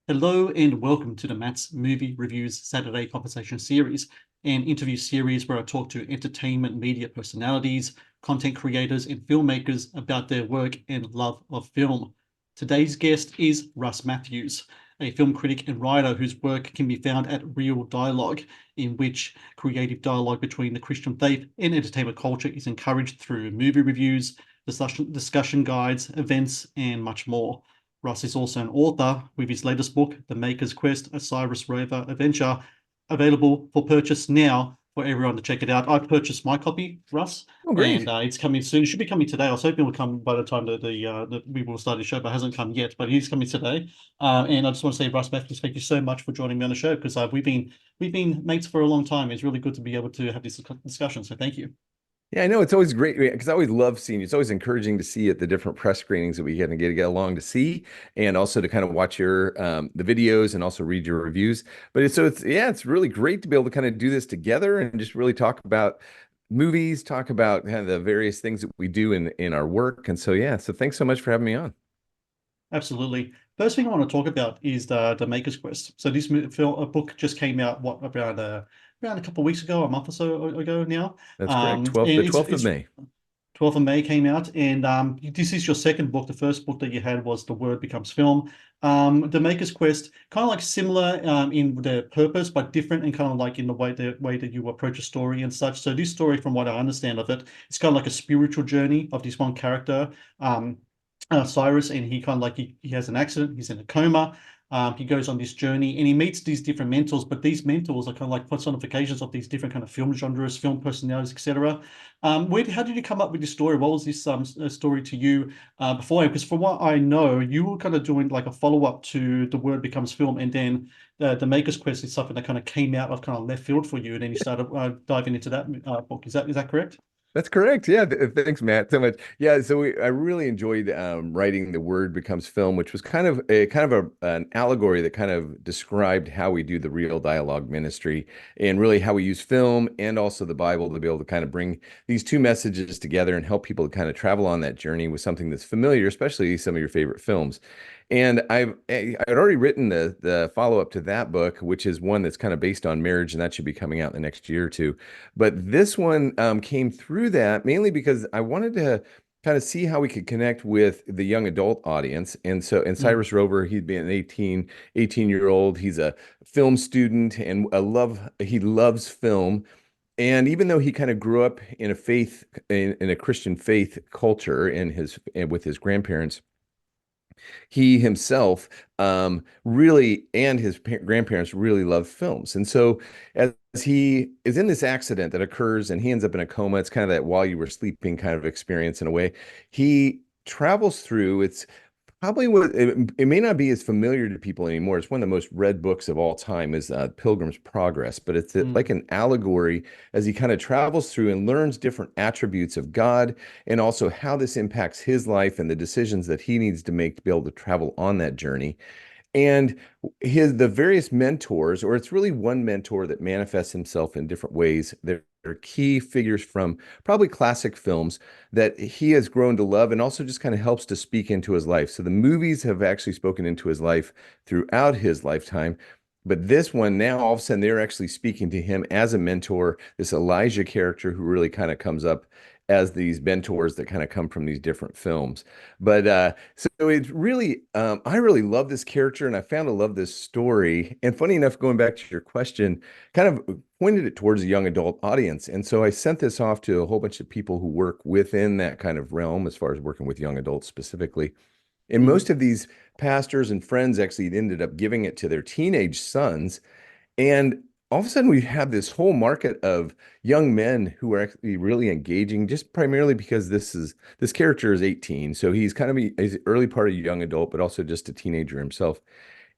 Hello and welcome to the Matt's Movie Reviews Saturday Conversation Series, an interview series where I talk to entertainment media personalities, content creators, and filmmakers about their work and love of film. Today's guest is Russ Matthews, a film critic and writer whose work can be found at Real Dialogue, in which creative dialogue between the Christian faith and entertainment culture is encouraged through movie reviews, discussion guides, events, and much more. Russ is also an author with his latest book, The Maker's Quest, a Cyrus Rover adventure, available for purchase now for everyone to check it out. I've purchased my copy, Russ, Oh, and great. it's coming soon. It should be coming today. I was hoping it would come by the time that we will start the show, but it hasn't come yet. But he's coming today. And I just want to say, Russ Matthews, thank you so much for joining me on the show because we've been mates for a long time. It's really good to be able to have this discussion. So thank you. Yeah, I know it's always great because I always love seeing you. It's always encouraging to see at the different press screenings that we get and get along to see, and also to kind of watch your the videos and also read your reviews. But it's really great to be able to kind of do this together and just really talk about movies, talk about kind of the various things that we do in our work. And so yeah, so thanks so much for having me on. Absolutely. First thing I want to talk about is the Maker's Quest. So this film, a book just came out what around a couple of weeks ago, a month or so ago now. That's correct. And The 12th of it's May. 12th of May came out, and this is your second book. The first book that you had was The Word Becomes Film. The Maker's Quest, kind of like similar in the purpose, but different and kind of like in the way that you approach a story and such. So this story, from what I understand of it, it's kind of like a spiritual journey of this one character. Cyrus, and he kind of like he has an accident, he's in a coma. He goes on this journey and he meets these different mentors, but these mentors are kind of like personifications of these different kind of film genres, film personalities, etc. How did you come up with this story? What was this story to you before? Because from what I know, you were kind of doing like a follow-up to The Word Becomes Film, and then the Maker's Quest is something that kind of came out of kind of left field for you, and then you started diving into that book. Is that correct? That's correct. Yeah. Thanks, Matt, so much. Yeah. I really enjoyed writing The Word Becomes Film, which was an allegory that kind of described how we do the real dialogue ministry and really how we use film and also the Bible to be able to kind of bring these two messages together and help people to kind of travel on that journey with something that's familiar, especially some of your favorite films. And I'd already written the follow-up to that book, which is one that's kind of based on marriage, and that should be coming out in the next year or two. But this one came through that mainly because I wanted to kind of see how we could connect with the young adult audience. And Mm. Cyrus Rover, he'd be an 18-year-old. He's a film student and he loves film. And even though he kind of grew up in in a Christian faith culture and with his grandparents, he himself really and his grandparents really loved films. And so as he is in this accident that occurs and he ends up in a coma, it's kind of that while you were sleeping kind of experience in a way. He travels through, it's probably it may not be as familiar to people anymore. It's one of the most read books of all time is Pilgrim's Progress, but it's like Mm. an allegory as he kind of travels through and learns different attributes of God and also how this impacts his life and the decisions that he needs to make to be able to travel on that journey. And the various mentors, or it's really one mentor that manifests himself in different ways. They're key figures from probably classic films that he has grown to love and also just kind of helps to speak into his life. So the movies have actually spoken into his life throughout his lifetime. But this one now, all of a sudden, they're actually speaking to him as a mentor, this Elijah character who really kind of comes up as these mentors that kind of come from these different films. But so it's really, I really love this character and I found to love this story. And funny enough, going back to your question, kind of pointed it towards a young adult audience. And so I sent this off to a whole bunch of people who work within that kind of realm, as far as working with young adults specifically. And Mm. most of these pastors and friends actually ended up giving it to their teenage sons. And all of a sudden, we have this whole market of young men who are actually really engaging, just primarily because this character is 18, so he's kind of he's early part of young adult, but also just a teenager himself.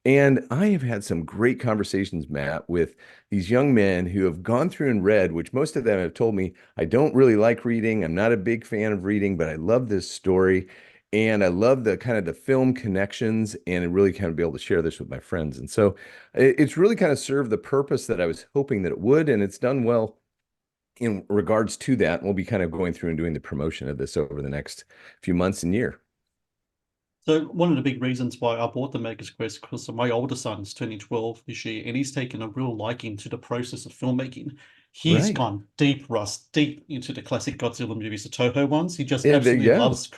And I have had some great conversations, Matt, with these young men who have gone through and read, which most of them have told me, I don't really like reading. I'm not a big fan of reading, but I love this story. And I love the kind of the film connections and really kind of be able to share this with my friends. And so it's really kind of served the purpose that I was hoping that it would. And it's done well in regards to that. And we'll be kind of going through and doing the promotion of this over the next few months and year. So one of the big reasons why I bought the Maker's Quest because my older son's turning 12 this year, and he's taken a real liking to the process of filmmaking. He's Right. gone deep, Russ, deep into the classic Godzilla movies, the Toho ones. He just Yeah, there you absolutely go. loves,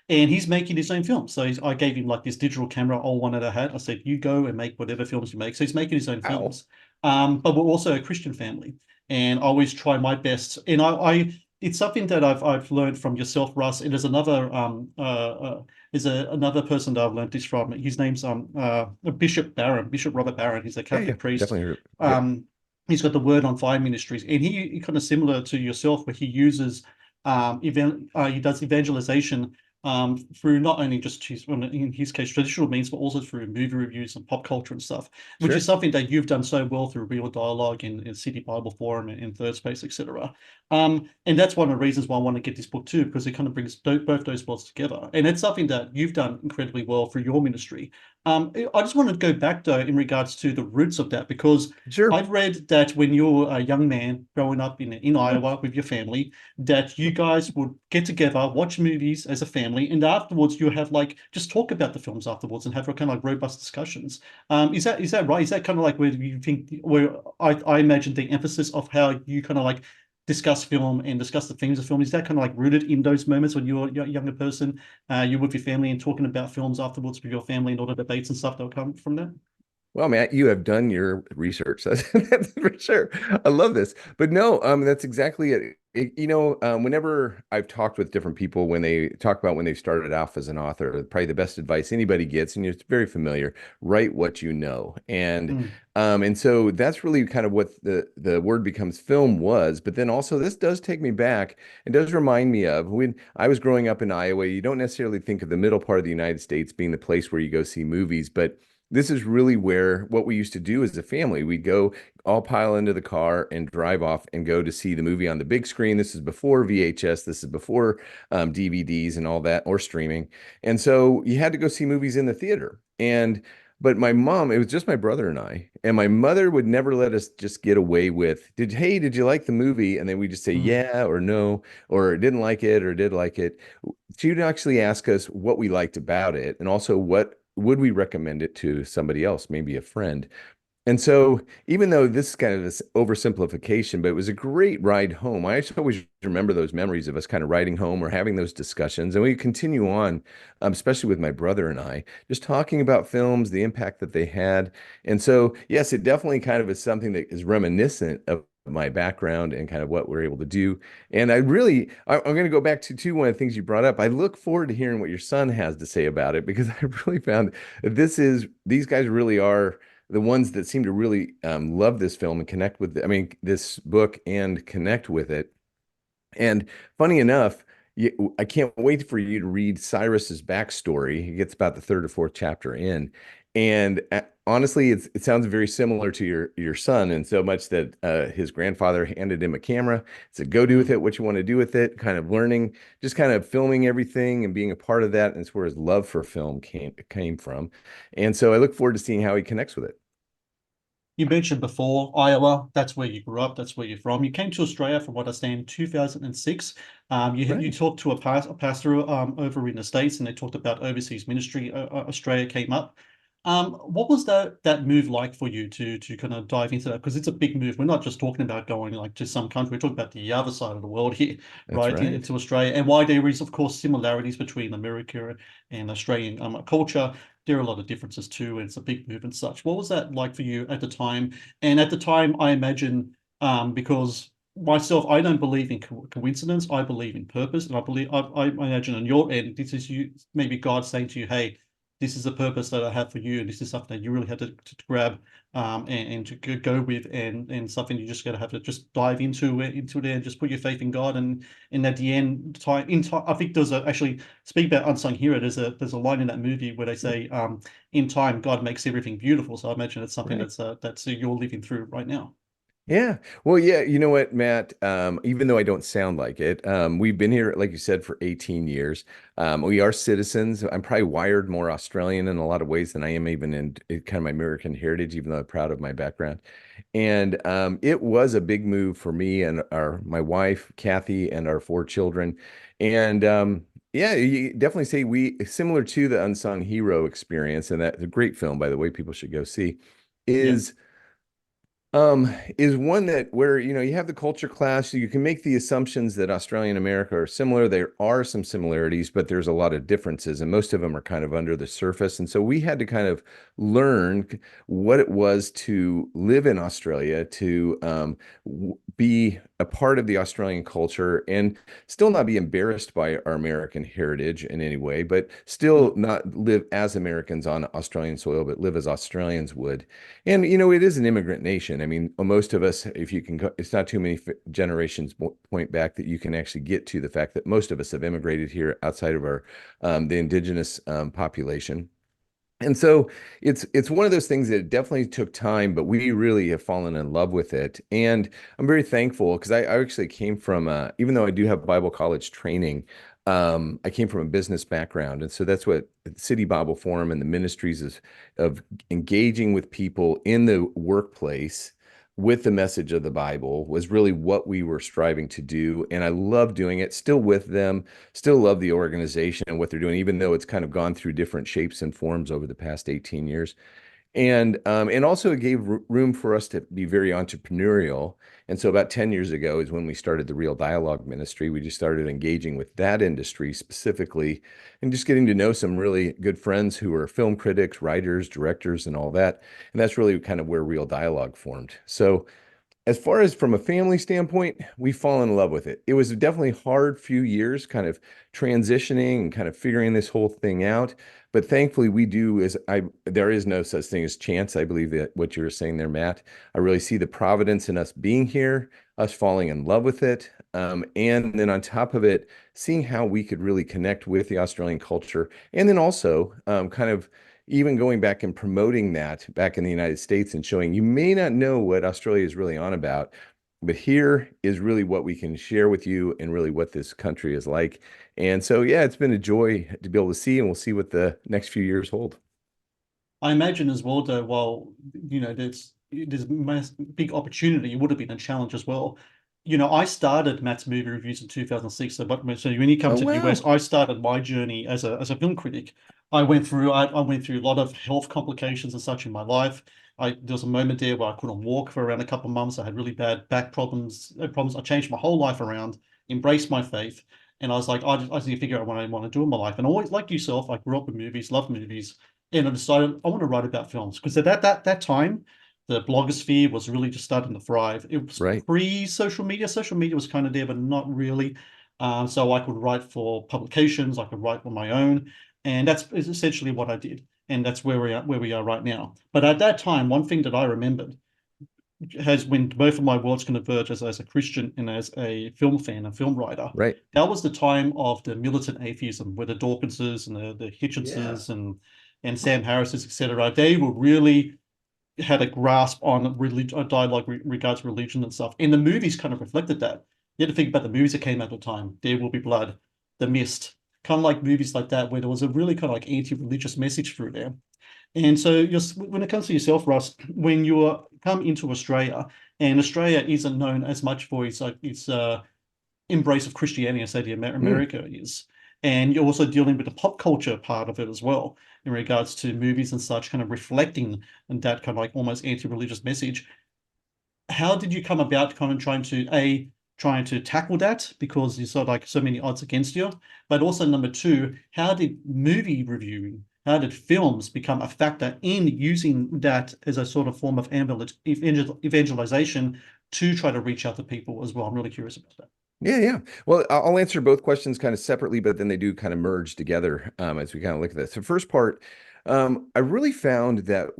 and he's making his own film. So I gave him like this digital camera, old one that I had. I said, "You go and make whatever films you make." So he's making his own Wow. films. But we're also a Christian family, and I always try my best. And I it's something that I've learned from yourself, Russ. And there's another another person that I've learned this from. His name's Bishop Barron, Bishop Robert Barron. He's a Yeah, yeah, Catholic priest. definitely heard. Yep. Um, he's got the Word on Fire Ministries, and he kind of similar to yourself, where he uses he does evangelization through not only just his, well, in his case, traditional means, but also through movie reviews and pop culture and stuff, which is Sure. something that you've done so well through Real Dialogue in City Bible Forum and Third Space, etc. And that's one of the reasons why I want to get this book too, because it kind of brings both those worlds together. And it's something that you've done incredibly well through your ministry. I just want to go back though in regards to the roots of that, because Sure. I've read that when you're a young man growing up in Iowa with your family, that you guys would get together, watch movies as a family, and afterwards you have like just talk about the films afterwards and have kind of like robust discussions. Is that right? Is that kind of like where you think where I imagine the emphasis of how you kind of like discuss film and discuss the themes of film, is that kind of like rooted in those moments when you're a younger person, you're with your family and talking about films afterwards with your family and all the debates and stuff that will come from that? Well, Matt, you have done your research. That's for sure. I love this. But no, that's exactly it. Whenever I've talked with different people when they talk about when they started off as an author, probably the best advice anybody gets, and it's very familiar, write what you know. Mm, And so that's really kind of what the word becomes film was. But then also this does take me back. It does remind me of when I was growing up in Iowa. You don't necessarily think of the middle part of the United States being the place where you go see movies, but this is really where what we used to do as a family. We'd go all pile into the car and drive off and go to see the movie on the big screen. This is before VHS. This is before DVDs and all that, or streaming. And so you had to go see movies in the theater. But my mom, it was just my brother and I, and my mother would never let us just get away with, did you like the movie? And then we just say mm. yeah or no, or didn't like it or did like it. She would actually ask us what we liked about it, and also what would we recommend it to somebody else, maybe a friend. And so, even though this is kind of this oversimplification, but it was a great ride home. I just always remember those memories of us kind of riding home or having those discussions. And we continue on, especially with my brother and I, just talking about films, the impact that they had. And so, yes, it definitely kind of is something that is reminiscent of my background and kind of what we're able to do. And I'm going to go back to too, one of the things you brought up. I look forward to hearing what your son has to say about it, because I really found that these guys really are the ones that seem to really love this film and connect with, this book and connect with it. And funny enough, I can't wait for you to read Cyrus's backstory. He gets about the third or fourth chapter in, and honestly, it sounds very similar to your son, in so much that his grandfather handed him a camera, said, "Go do with Mm. it what you want to do with it." Kind of learning, just kind of filming everything and being a part of that, and it's where his love for film came from. And so I look forward to seeing how he connects with it. You mentioned before Iowa. That's where you grew up. That's where you're from. You came to Australia, from what I understand, in 2006. You Right. talked to a pastor over in the States, and they talked about overseas ministry. Australia came up. What was that move like for you to kind of dive into that? Because it's a big move. We're not just talking about going like to some country. We're talking about the other side of the world here, That's right? right. Into Australia, and why there is, of course, similarities between America and Australian culture. There are a lot of differences too, and it's a big move and such. What was that like for you at the time? And at the time, I imagine, because myself, I don't believe in coincidence. I believe in purpose, and I imagine on your end, this is you, maybe God saying to you, "Hey, this is the purpose that I have for you, and this is something that you really have to grab, and to go with, and something you just gotta have to just dive into there, and just put your faith in God, and at the end, time, I think there's actually speak about unsung hero. There's a line in that movie where they say, "In time, God makes everything beautiful." So I imagine it's something Right. that's you're living through right now. Yeah. Well, yeah, you know what, Matt? Even though I don't sound like it, we've been here, like you said, for 18 years. We are citizens. I'm probably wired more Australian in a lot of ways than I am even in kind of my American heritage, even though I'm proud of my background. And it was a big move for me and my wife, Kathy, and our four children. And Yeah, you definitely say we similar to the Unsung Hero experience, and that's a great film, by the way, people should go see, Yeah. is is one that where you have the culture clash, so you can make the assumptions that Australia and America are similar. There are some similarities, but there's a lot of differences, and most of them are kind of under the surface. And so we had to kind of learn what it was to live in Australia, to be a part of the Australian culture, and still not be embarrassed by our American heritage in any way, but still Mm. not live as Americans on Australian soil, but live as Australians would. And it is an immigrant nation. I mean, most of us, if you can, it's not too many generations point back that you can actually get to the fact that most of us have immigrated here outside of our the indigenous population. And so it's one of those things that definitely took time, but we really have fallen in love with it. And I'm very thankful because I actually came from, even though I do have Bible college training, I came from a business background. And so that's what City Bible Forum and the ministries is of engaging with people in the workplace with the message of the Bible was really what we were striving to do. And I love doing it, still with them, still love the organization and what they're doing, even though it's kind of gone through different shapes and forms over the past 18 years. And also it gave room for us to be very entrepreneurial. And so about 10 years ago is when we started the Real Dialogue Ministry. We just started engaging with that industry specifically and just getting to know some really good friends who are film critics, writers, directors, and all that. And that's really kind of where Real Dialogue formed. So as far as from a family standpoint, we fall in love with it. It was definitely hard few years kind of transitioning and kind of figuring this whole thing out. But thankfully we do is there is no such thing as chance. I believe that what you were saying there, Matt. I really see the providence in us being here, us falling in love with it. And then on top of it, seeing how we could really connect with the Australian culture. And then also kind of even going back and promoting that back in the United States and showing you may not know what Australia is really on about, but here is really what we can share with you and really what this country is like. And so, yeah, it's been a joy to be able to see, and we'll see what the next few years hold. I imagine as well, though, while there's big opportunity, it would have been a challenge as well. I started Matt's movie reviews in 2006. So when you come Oh, to the US, wow. I started my journey as a film critic. I went through a lot of health complications and such in my life. There was a moment there where I couldn't walk for around a couple of months. I had really bad back problems. I changed my whole life around, embraced my faith, and I was like, I just need to figure out what I want to do in my life. And always, like yourself, I grew up with movies, love movies, and I decided I want to write about films because at that time, the blogosphere was really just starting to thrive. It was Right. pre-social media. Social media was kind of there, but not really. So I could write for publications, I could write on my own, and that's essentially what I did. And that's where we are right now. But at that time, one thing that I remembered has when both of my worlds converged as a Christian and as a film fan and film writer. Right. That was the time of the militant atheism, where the Dawkinses and the Yeah. Hitchenses and Sam Harris's, etc. They were really had a grasp on religion, dialogue regards religion and stuff. And the movies kind of reflected that. You had to think about the movies that came out at the time. There Will Be Blood, The Mist, kind of like movies like that, where there was a really kind of like anti-religious message through there. And so when it comes to yourself, Russ, when you come into Australia, and Australia isn't known as much for its embrace of Christianity as say the Mm. America is, and you're also dealing with the pop culture part of it as well in regards to movies and such, kind of reflecting that kind of like almost anti-religious message. How did you come about kind of trying to tackle that because you saw like so many odds against you, but also number two, how did movie reviewing, how did films become a factor in using that as a sort of form of evangelization to try to reach out to people as well? I'm really curious about that. Yeah, yeah. Well, I'll answer both questions kind of separately, but then they do kind of merge together as we kind of look at this. The first part, I really found that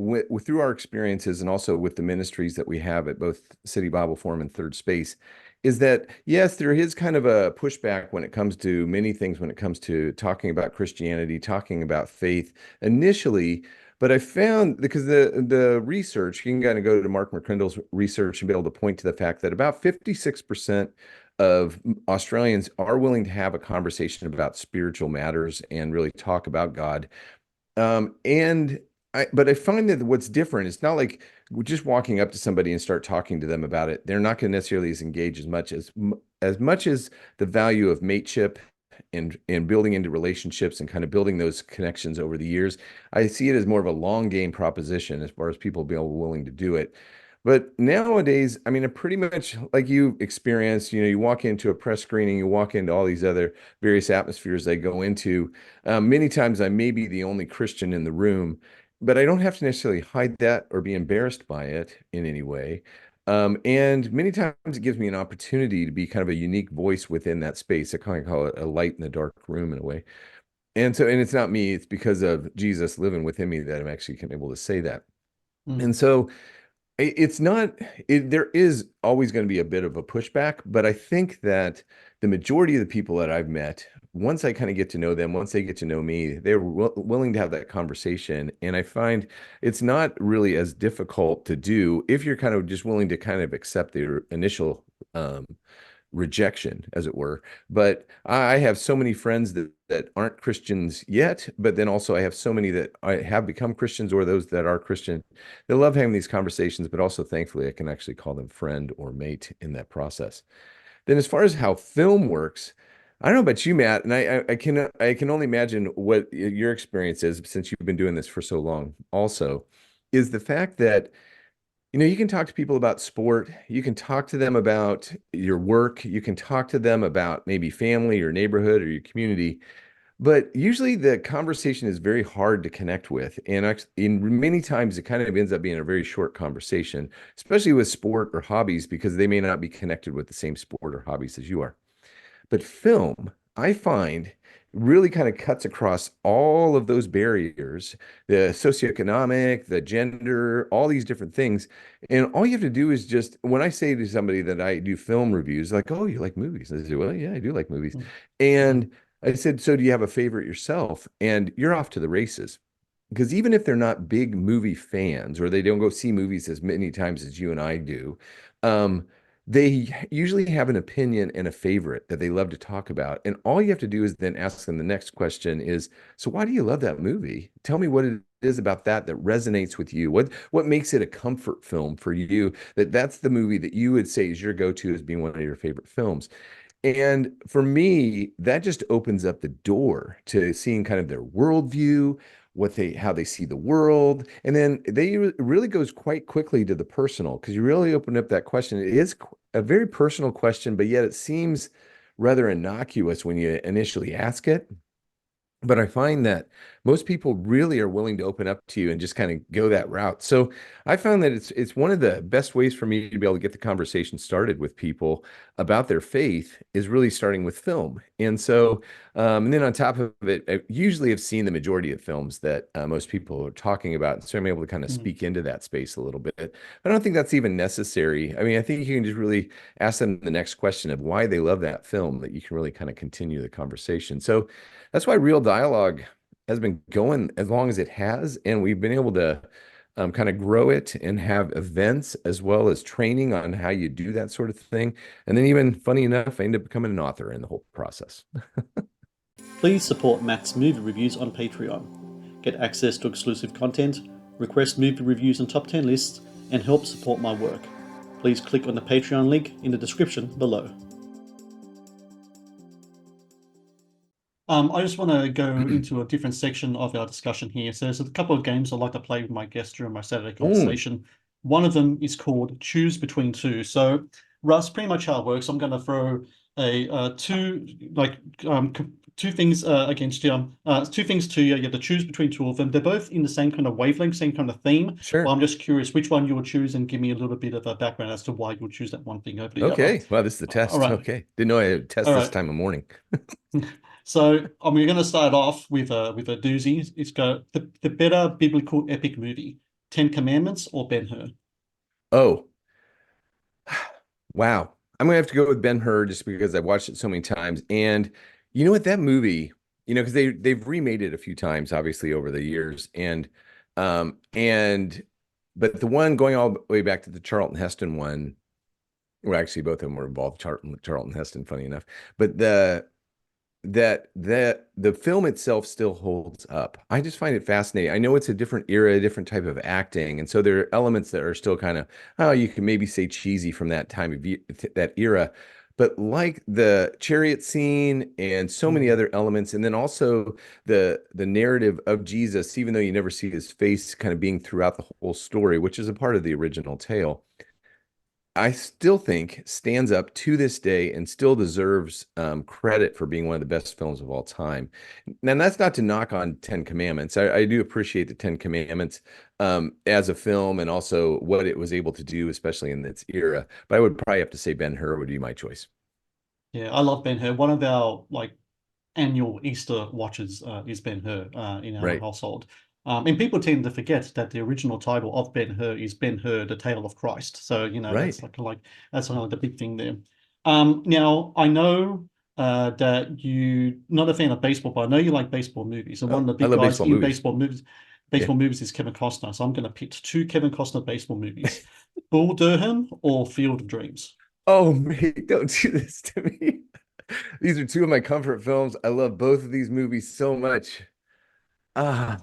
through our experiences and also with the ministries that we have at both City Bible Forum and Third Space, is that yes, there is kind of a pushback when it comes to many things, when it comes to talking about Christianity, talking about faith initially. But I found because the research, you can kind of go to Mark McCrindle's research and be able to point to the fact that about 56% of Australians are willing to have a conversation about spiritual matters and really talk about God. But I find that what's different, it's not like we're just walking up to somebody and start talking to them about it. They're not going to necessarily engage as much as the value of mateship, and building into relationships and kind of building those connections over the years. I see it as more of a long game proposition as far as people being willing to do it. But nowadays, I mean, I'm pretty much like you experienced, you walk into a press screening, you walk into all these other various atmospheres they go into. Many times I may be the only Christian in the room, but I don't have to necessarily hide that or be embarrassed by it in any way. And many times it gives me an opportunity to be kind of a unique voice within that space. I kind of call it a light in the dark room in a way. And it's not me, it's because of Jesus living within me that I'm actually able to say that. And Mm. so it's not, there is always going to be a bit of a pushback, but I think that the majority of the people that I've met, once I kind of get to know them, once they get to know me, they're willing to have that conversation. And I find it's not really as difficult to do if you're kind of just willing to kind of accept the initial rejection, as it were. But I have so many friends that aren't Christians yet, but then also I have so many that I have become Christians or those that are Christian. They love having these conversations, but also thankfully I can actually call them friend or mate in that process. Then as far as how film works, I don't know about you, Matt, and I can only imagine what your experience is since you've been doing this for so long. Also, is the fact that you can talk to people about sport. You can talk to them about your work. You can talk to them about maybe family or neighborhood or your community. But usually the conversation is very hard to connect with. And in many times it kind of ends up being a very short conversation, especially with sport or hobbies, because they may not be connected with the same sport or hobbies as you are. But film, I find, really kind of cuts across all of those barriers, the socioeconomic, the gender, all these different things. And all you have to do is just, when I say to somebody that I do film reviews, like, oh, you like movies? I say, well, yeah, I do like movies. Mm. And I said, so do you have a favorite yourself? And you're off to the races. Because even if they're not big movie fans or they don't go see movies as many times as you and I do, um, they usually have an opinion and a favorite that they love to talk about. And all you have to do is then ask them the next question is, so why do you love that movie? Tell me what it is about that that resonates with you. What makes it a comfort film for you, that's the movie that you would say is your go-to as being one of your favorite films. And for me, that just opens up the door to seeing kind of their worldview, how they see the world. And then it really goes quite quickly to the personal, because you really open up that question. It is a very personal question, but yet it seems rather innocuous when you initially ask it. But I find that most people really are willing to open up to you and just kind of go that route. So I found that it's one of the best ways for me to be able to get the conversation started with people about their faith is really starting with film. And so, and then on top of it, I usually have seen the majority of films that most people are talking about. So I'm able to kind of Mm. speak into that space a little bit. But I don't think that's even necessary. I mean, I think you can just really ask them the next question of why they love that film, that you can really kind of continue the conversation. So that's why Real Dialogue has been going as long as it has, and we've been able to kind of grow it and have events as well as training on how you do that sort of thing. And then even funny enough, I ended up becoming an author in the whole process. Please support Matt's movie reviews on Patreon. Get access to exclusive content, request movie reviews and top 10 lists, and help support my work. Please click on the Patreon link in the description below. I just want to go into a different section of our discussion here. So there's a couple of games I like to play with my guests during my Saturday Oh, conversation. One of them is called Choose Between Two. So Russ, pretty much how it works, I'm going to throw a two things against you. Two things to you. You have to choose between two of them. They're both in the same kind of wavelength, same kind of theme. Well, sure. I'm just curious which one you would choose and give me a little bit of a background as to why you would choose that one thing over the other. Okay. Wow, this is the All test. right. Okay. Didn't know I had a test All this right. time of morning. So we're going to start off with a doozy. It's got the better biblical epic movie, Ten Commandments or Ben-Hur. Oh, wow. I'm gonna have to go with Ben-Hur just because I've watched it so many times. And you know what, that movie, because they've remade it a few times, obviously, over the years. And but the one going all the way back to the Charlton Heston one, well, actually both of them were involved, Charlton Heston, funny enough. But the film itself still holds up. I just find it fascinating. I know it's a different era, a different type of acting, and so there are elements that are still kind of, oh, you can maybe say cheesy from that time of that era. but like the chariot scene and so many Mm. other elements, and then also the narrative of Jesus, even though you never see his face kind of being throughout the whole story, which is a part of the original tale, I still think stands up to this day and still deserves credit for being one of the best films of all time. And that's not to knock on Ten Commandments. I do appreciate the Ten Commandments as a film and also what it was able to do, especially in its era. But I would probably have to say Ben-Hur would be my choice. Yeah, I love Ben-Hur. One of our like annual Easter watches is Ben-Hur in our Right, household. And people tend to forget that the original title of Ben-Hur is Ben-Hur, the Tale of Christ. So, right. that's like that's kind of the big thing there. Now I know that you not a fan of baseball, but I know you like baseball movies. And one of the I big love guys baseball in movies. Yeah. baseball movies is Kevin Costner. So I'm going to pick two Kevin Costner baseball movies: Bull Durham or Field of Dreams. Oh, mate, don't do this to me. These are two of my comfort films. I love both of these movies so much. Ah,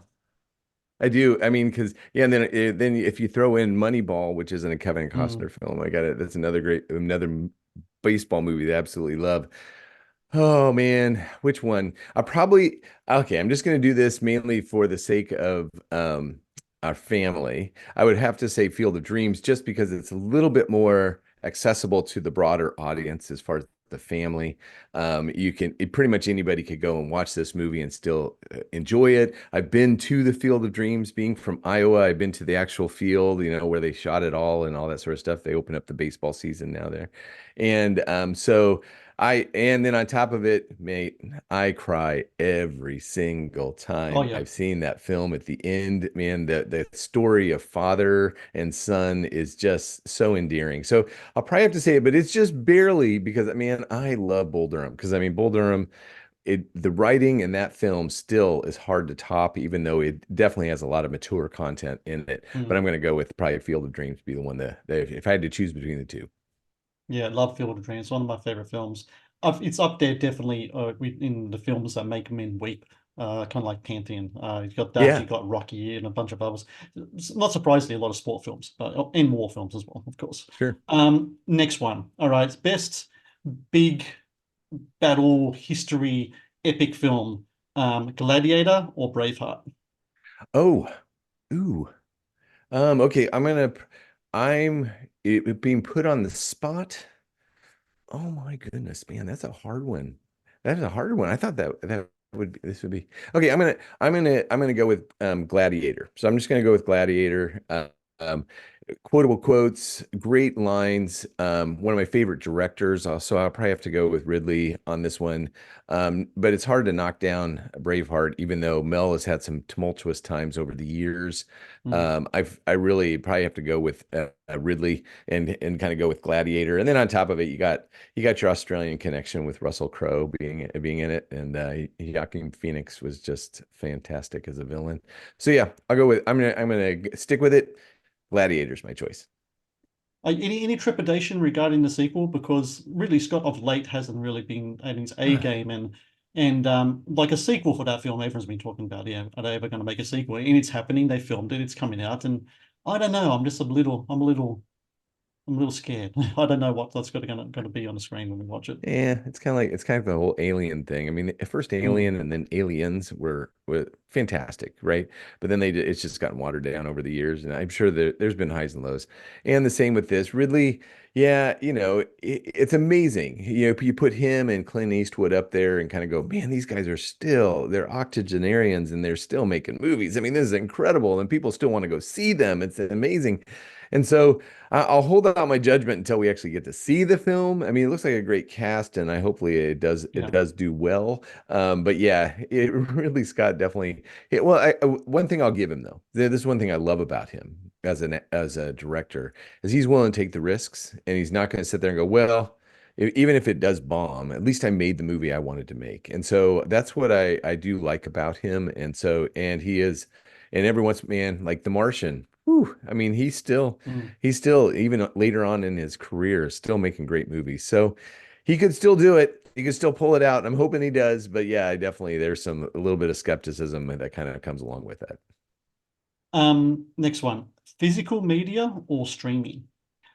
I do. I mean, because yeah, and then if you throw in Moneyball, which isn't a Kevin Mm. Costner film, I got it. That's another baseball movie that I absolutely love. Oh man, which one? Okay, I'm just gonna do this mainly for the sake of our family. I would have to say Field of Dreams just because it's a little bit more accessible to the broader audience as far as the family. Pretty much anybody could go and watch this movie and still enjoy it. I've been to the Field of Dreams, being from Iowa. I've been to the actual field, where they shot it all and all that sort of stuff. They open up the baseball season now there. And and then on top of it, mate, I cry every single Oh time yeah. I've seen that film at the end. Man, the story of father and son is just so endearing. So I'll probably have to say it, but it's just barely because, man, I love Bull Durham because I mean, Bull Durham, the writing in that film still is hard to top, even though it definitely has a lot of mature content in it. But I'm Mm. going to go with probably Field of Dreams to be the one that if I had to choose between the two. Yeah, love Field of Dreams. One of my favorite films. It's up there definitely in the films that make men weep. Kind of like Pantheon. You've got that. Yeah, You've got Rocky and a bunch of others. Not surprisingly, a lot of sport films, but and war films as well, of course. sure. Next one. All right, best big battle history epic film. Gladiator or Braveheart? Oh, ooh. Okay, I'm being put on the spot. Oh my goodness, man, that's a hard one. That is a hard one. I thought that this would be okay. I'm gonna go with Gladiator. So I'm just gonna go with Gladiator. Um, Quotable quotes, great lines. One of my favorite directors. So I'll probably have to go with Ridley on this one. But it's hard to knock down Braveheart, even though Mel has had some tumultuous times over the years. Mm. I really probably have to go with Ridley and kind of go with Gladiator. And then on top of it, you got your Australian connection with Russell Crowe being in it, and Joaquin Phoenix was just fantastic as a villain. So yeah, I'm gonna stick with it. Gladiator's my choice. Any trepidation regarding the sequel? Because Ridley Scott of late hasn't really been at his A game, and like a sequel for that film, everyone's been talking about. Yeah, are they ever going to make a sequel? And it's happening. They filmed it. It's coming out, and I don't know. I'm a little scared. I don't know what that's going to be on the screen when we watch it. Yeah, it's kind of the whole alien thing. I mean, at first Mm, Alien and then Aliens were fantastic, right? But then it's just gotten watered down over the years, and I'm sure there's been highs and lows. And the same with this. Ridley, yeah, it's amazing. You put him and Clint Eastwood up there and kind of go, man, these guys they're octogenarians and they're still making movies. I mean, this is incredible, and people still want to go see them. It's amazing. And so I'll hold out my judgment until we actually get to see the film. I mean, it looks like a great cast, and I hopefully it yeah. does do well. But yeah, it really Scott definitely. Well, one thing I'll give him though, this is one thing I love about him as a director is he's willing to take the risks, and he's not going to sit there and go, well. Even if it does bomb, at least I made the movie I wanted to make. And so that's what I do like about him. And he is, and every once, man, like The Martian, whew, I mean, Mm. he's still, even later on in his career, still making great movies. So he could still do it. He could still pull it out. I'm hoping he does. But yeah, I definitely, there's a little bit of skepticism that kind of comes along with that. Next one, physical media or streaming?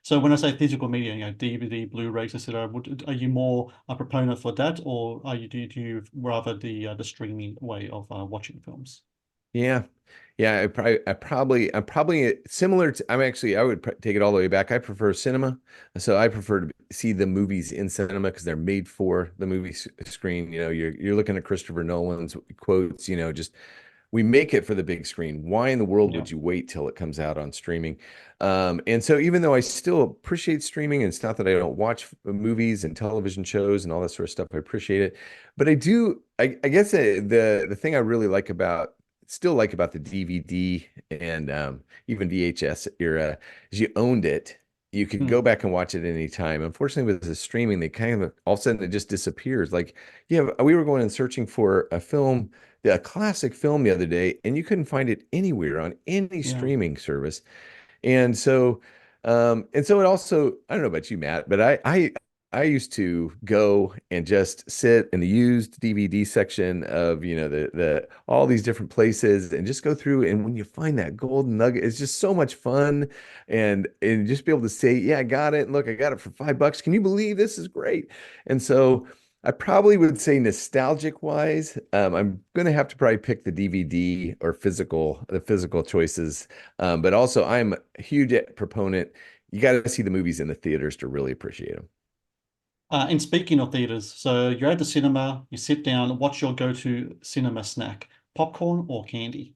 So when I say physical media, DVD, Blu-rays, etc., are you more a proponent for that, or do you rather the streaming way of watching films? Yeah. Yeah, I'm probably similar to, I would take it all the way back. I prefer cinema. So I prefer to see the movies in cinema because they're made for the movie screen. You're looking at Christopher Nolan's quotes, just we make it for the big screen. Why in the world Yeah, would you wait till it comes out on streaming? And so even though I still appreciate streaming, and it's not that I don't watch movies and television shows and all that sort of stuff, I appreciate it. But I guess the thing I really still like about the DVD and even VHS era is you owned it. You could mm, go back and watch it at any time. Unfortunately, with the streaming, they kind of all of a sudden it just disappears. Like, yeah, we were going and searching for a classic film the other day, and you couldn't find it anywhere on any yeah. streaming service. And so it also, I don't know about you, Matt, but I used to go and just sit in the used DVD section of, the all these different places and just go through. And when you find that golden nugget, it's just so much fun. And just be able to say, yeah, I got it. And look, I got it for $5. Can you believe this is great? And so I probably would say nostalgic wise, I'm going to have to probably pick the DVD or the physical choices. But also, I'm a huge proponent. You got to see the movies in the theaters to really appreciate them. And speaking of theaters, so you're at the cinema, you sit down, what's your go-to cinema snack? Popcorn or candy?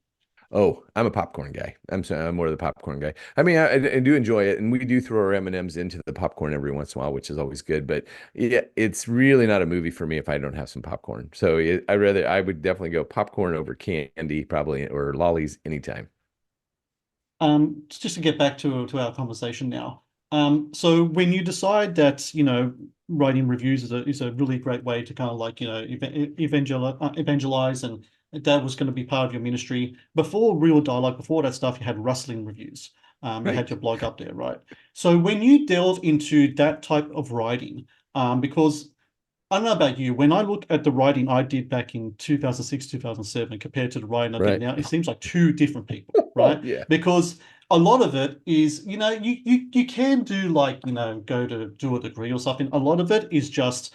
Oh, I'm a popcorn guy. I'm more of the popcorn guy. I mean, I do enjoy it, and we do throw our M&Ms into the popcorn every once in a while, which is always good. But yeah, it's really not a movie for me if I don't have some popcorn. So I would definitely go popcorn over candy, probably, or lollies anytime. Just to get back to our conversation now. So when you decide that, writing reviews is a really great way to kind of like, evangelize, and that was going to be part of your ministry. Before Real Dialogue, before that stuff, you had rustling reviews. You had Right. your blog up there, right? So when you delve into that type of writing, because I don't know about you. When I look at the writing I did back in 2006, 2007, compared to the writing I do Right. now, it seems like two different people, Oh, right? yeah. Because a lot of it is, you can do like, go to do a degree or something. A lot of it is just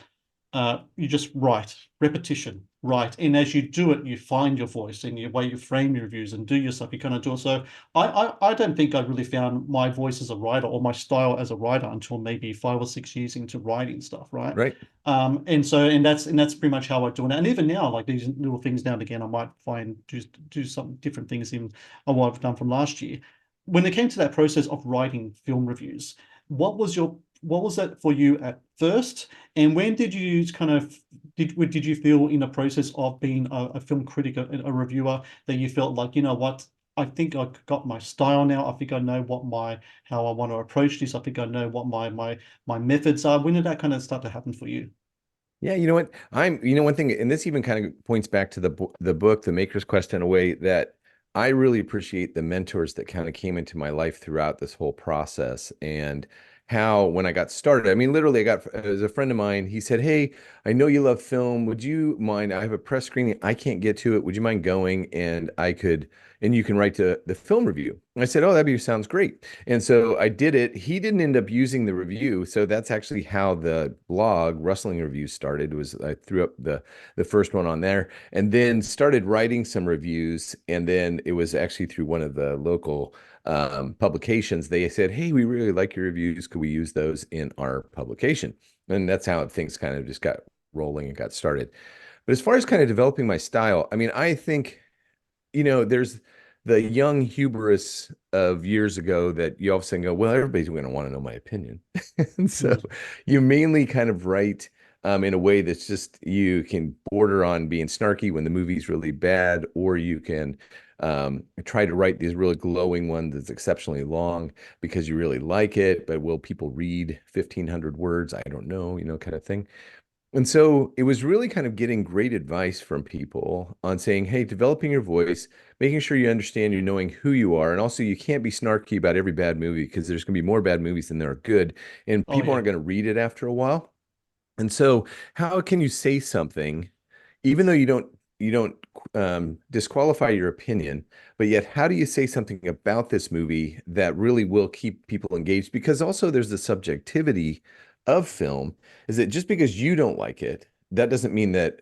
you just write, repetition, write. And as you do it, you find your voice and your way you frame your reviews and do your stuff, you kind of do it. So I don't think I really found my voice as a writer or my style as a writer until maybe 5 or 6 years into writing stuff, right? Right. And that's pretty much how I do it. And even now, like these little things now and again, I might find just do some different things in what I've done from last year. When it came to that process of writing film reviews, what was that for you at first? And when did you kind of did you feel in the process of being a film critic, a reviewer, that you felt like, you know what, I think I got my style now. I think I know how I want to approach this. I think I know what my methods are. When did that kind of start to happen for you? Yeah, you know what? One thing, and this even kind of points back to the book, The Maker's Quest, in a way that I really appreciate the mentors that kind of came into my life throughout this whole process and how when I got started, I mean, literally, as a friend of mine, he said, "Hey, I know you love film. Would you mind? I have a press screening. I can't get to it. Would you mind going? And you can write the film review." And I said, "Oh, sounds great." And so I did it. He didn't end up using the review. So that's actually how the blog Rustling Reviews started, was I threw up the first one on there and then started writing some reviews. And then it was actually through one of the local publications. They said, "Hey, we really like your reviews. Could we use those in our publication?" And that's how things kind of just got rolling and got started. But as far as kind of developing my style, I mean, I think there's the young hubris of years ago that you all of a sudden go, well, everybody's going to want to know my opinion. And so Mm. you mainly kind of write in a way that's just, you can border on being snarky when the movie's really bad, or you can try to write these really glowing ones that's exceptionally long because you really like it. But will people read 1,500 words? I don't know, kind of thing. And so it was really kind of getting great advice from people on saying, hey, developing your voice, making sure you understand you're knowing who you are. And also, you can't be snarky about every bad movie because there's going to be more bad movies than there are good. And Oh people yeah. aren't going to read it after a while. And so, how can you say something, even though you don't? disqualify your opinion, but yet how do you say something about this movie that really will keep people engaged? Because also there's the subjectivity of film, is that just because you don't like it, that doesn't mean that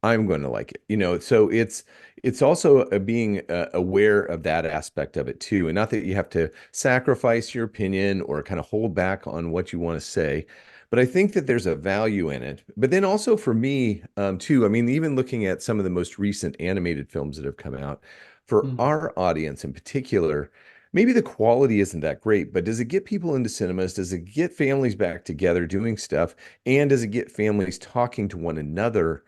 I'm going to like it. So it's also being aware of that aspect of it too, and not that you have to sacrifice your opinion or kind of hold back on what you want to say. But I think that there's a value in it. But then also for me, too, I mean, even looking at some of the most recent animated films that have come out, for Mm. our audience in particular, maybe the quality isn't that great, but does it get people into cinemas? Does it get families back together doing stuff? And does it get families talking to one another?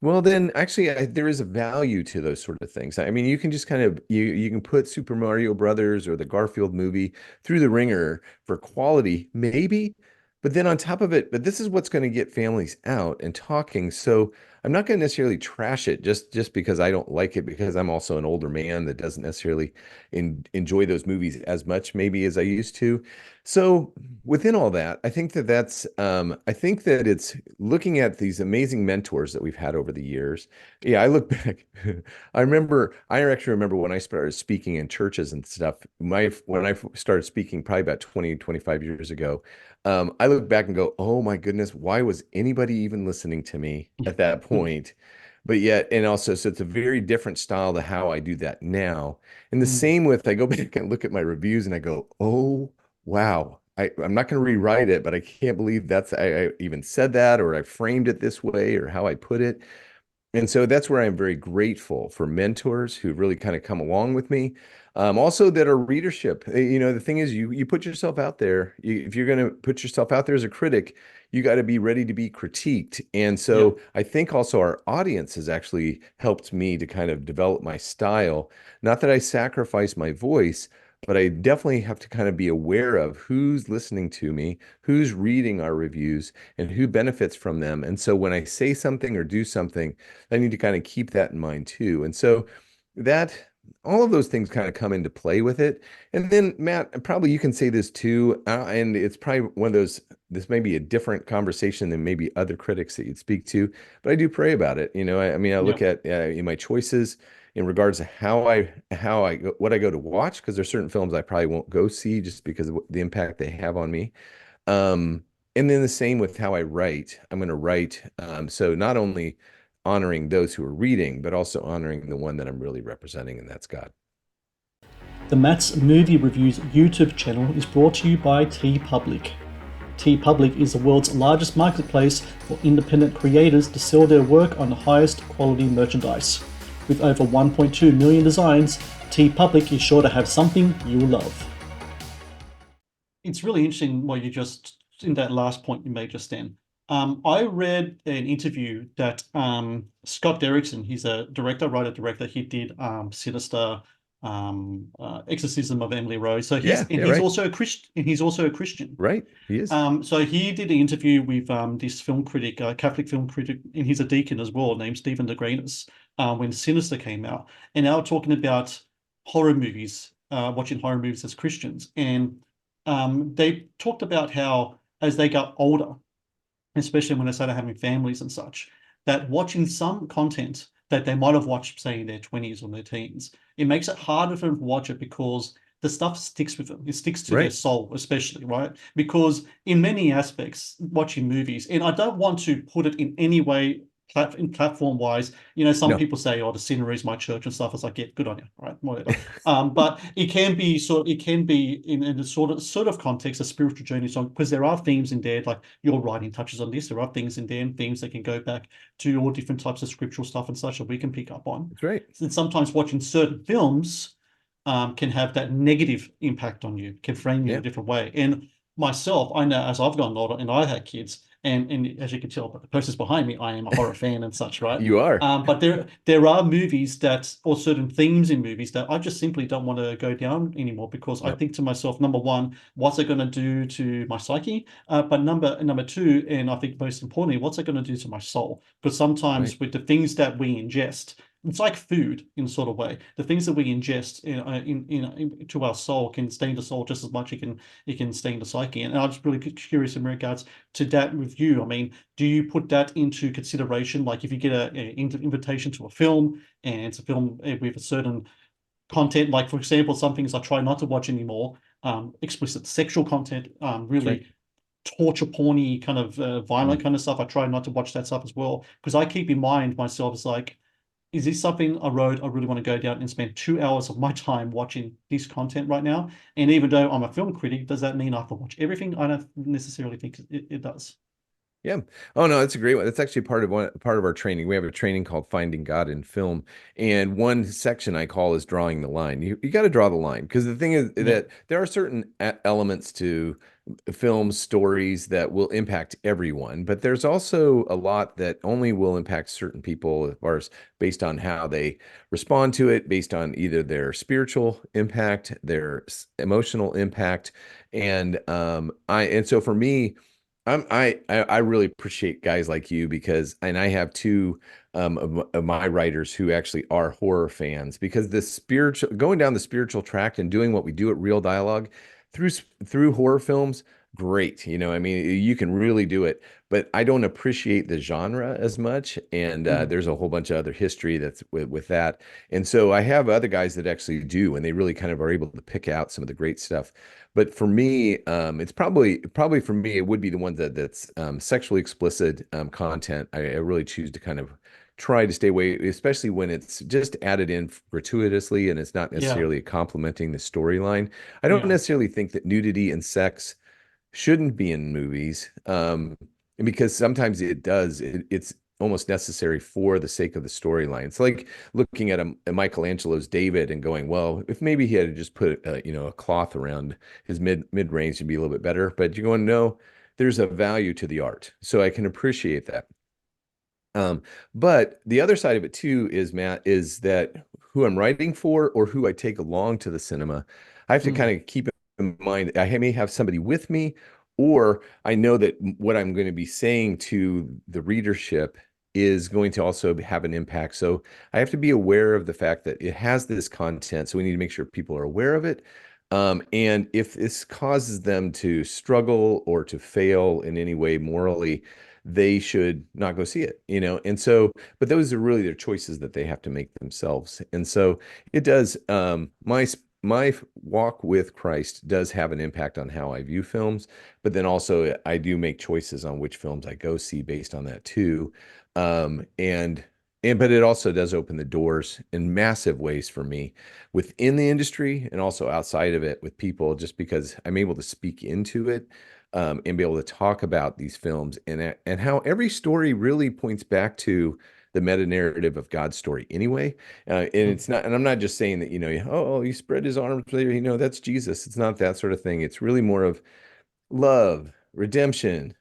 Well, then actually, there is a value to those sort of things. I mean, you can just kind of you can put Super Mario Brothers or the Garfield movie through the ringer for quality, maybe, but then on top of it, but this is what's going to get families out and talking. So I'm not going to necessarily trash it just because I don't like it, because I'm also an older man that doesn't necessarily enjoy those movies as much maybe as I used to. So within all that, I think that it's looking at these amazing mentors that we've had over the years. Yeah, I look back. I actually remember when I started speaking in churches and stuff. When I started speaking probably about 20, 25 years ago, I look back and go, oh my goodness, why was anybody even listening to me at that point? But yet, and also, so it's a very different style to how I do that now. And the Mm. same with, I go back and look at my reviews and I go, oh, wow. I'm not going to rewrite it, but I can't believe I even said that, or I framed it this way, or how I put it. And so that's where I'm very grateful for mentors who really kind of come along with me. Also, that are readership. The thing is, you put yourself out there. If you're going to put yourself out there as a critic, you got to be ready to be critiqued. And Yeah. so I think also our audience has actually helped me to kind of develop my style. Not that I sacrifice my voice, but I definitely have to kind of be aware of who's listening to me, who's reading our reviews, and who benefits from them. And so when I say something or do something, I need to kind of keep that in mind too. And so that all of those things kind of come into play with it. And then Matt, probably you can say this too, and it's probably one of those. This may be a different conversation than maybe other critics that you'd speak to, but I do pray about it. I mean, I Yeah. look at in my choices in regards to what I go to watch, because there's certain films I probably won't go see just because of the impact they have on me. Um, and then the same with how I write. I'm going to write. So not only honoring those who are reading, but also honoring the one that I'm really representing, and that's God. The Matt's Movie Reviews YouTube channel is brought to you by TeePublic. TeePublic is the world's largest marketplace for independent creators to sell their work on the highest quality merchandise. With over 1.2 million designs, TeePublic is sure to have something you'll love. It's really interesting what you just, in that last point you made just then. I read an interview that Scott Derrickson, he's a writer-director. He did Sinister, Exorcism of Emily Rose. So Yeah, yeah, he's right, also a Christian. And he's also a Christian. right. He is. So he did an interview with this film critic, Catholic film critic, and he's a deacon as well, named Stephen DeGranis, when Sinister came out. And now talking about horror movies, watching horror movies as Christians. And they talked about how as they got older, especially when they started having families and such, that watching some content that they might have watched, say, in their 20s or their teens, it makes it harder for them to watch it because the stuff sticks with them. It sticks to their Right. soul, especially, right? Because in many aspects, watching movies, and I don't want to put it in any way platform wise, some No. people say, "Oh, the cinema is my church" and stuff. It's like, yeah, good on you, right? Whatever. But it can be in a sort of context, a spiritual journey song, because there are themes in there, like your writing touches on this. There are things in there and themes that can go back to all different types of scriptural stuff and such that we can pick up on. That's right. And sometimes watching certain films can have that negative impact on you, can frame you in Yeah. a different way. And myself, I know as I've gotten older and I had kids, and as you can tell, but the person's behind me, I am a horror fan and such, right? You are. But there are movies that, or certain themes in movies that I just simply don't want to go down anymore because I Yep. think to myself, number one, what's it going to do to my psyche? But number two, and I think most importantly, what's it going to do to my soul? Because Right. sometimes with the things that we ingest, it's like food in a sort of way. The things that we ingest to our soul can stain the soul just as much it can stain the psyche. And I'm just really curious in regards to that with you. I mean, do you put that into consideration? Like if you get a invitation to a film and it's a film with a certain content, like for example, some things I try not to watch anymore, explicit sexual content, That's right. really torture porny kind of Mm. violent kind of stuff. I try not to watch that stuff as well because I keep in mind myself as like, is this something a road I really want to go down and spend 2 hours of my time watching this content right now? And even though I'm a film critic, does that mean I have to watch everything? I don't necessarily think it does. Yeah. Oh no, that's a great one. That's actually part of our training. We have a training called Finding God in Film, and one section I call is drawing the line. You got to draw the line because the thing is Yeah. that there are certain elements to film stories that will impact everyone, but there's also a lot that only will impact certain people as far as based on how they respond to it, based on either their spiritual impact, their emotional impact, and so for me. I really appreciate guys like you because, and I have two of my writers who actually are horror fans because the spiritual going down the spiritual track and doing what we do at Real Dialogue through horror films, great. You know, I mean, you can really do it, but I don't appreciate the genre as much. And Mm. there's a whole bunch of other history that's with that. And so I have other guys that actually do, and they really kind of are able to pick out some of the great stuff. But for me, it's probably for me, it would be the ones that's sexually explicit content. I really choose to kind of try to stay away, especially when it's just added in gratuitously and it's not Yeah. necessarily complementing the storyline. I don't Yeah. necessarily think that nudity and sex shouldn't be in movies, and because sometimes it does. It's almost necessary for the sake of the storyline. It's like looking at a Michelangelo's David and going, well, if maybe he had just put a cloth around his mid range, it'd be a little bit better. But you're going, no, there's a value to the art, so I can appreciate that. Um, but the other side of it too is, Matt, is that who I'm writing for or who I take along to the cinema, I have to Mm. kind of keep in mind I may have somebody with me, or I know that what I'm going to be saying to the readership is going to also have an impact. So I have to be aware of the fact that it has this content. So we need to make sure people are aware of it. And if this causes them to struggle or to fail in any way morally, they should not go see it, And so, but those are really their choices that they have to make themselves. And so it does, my walk with Christ does have an impact on how I view films, but then also I do make choices on which films I go see based on that too. Um, and but it also does open the doors in massive ways for me within the industry and also outside of it with people, just because I'm able to speak into it, and be able to talk about these films and how every story really points back to the meta narrative of God's story anyway. And Mm. it's not, and I'm not just saying that, oh, he spread his arms there, that's Jesus. It's not that sort of thing. It's really more of love, redemption,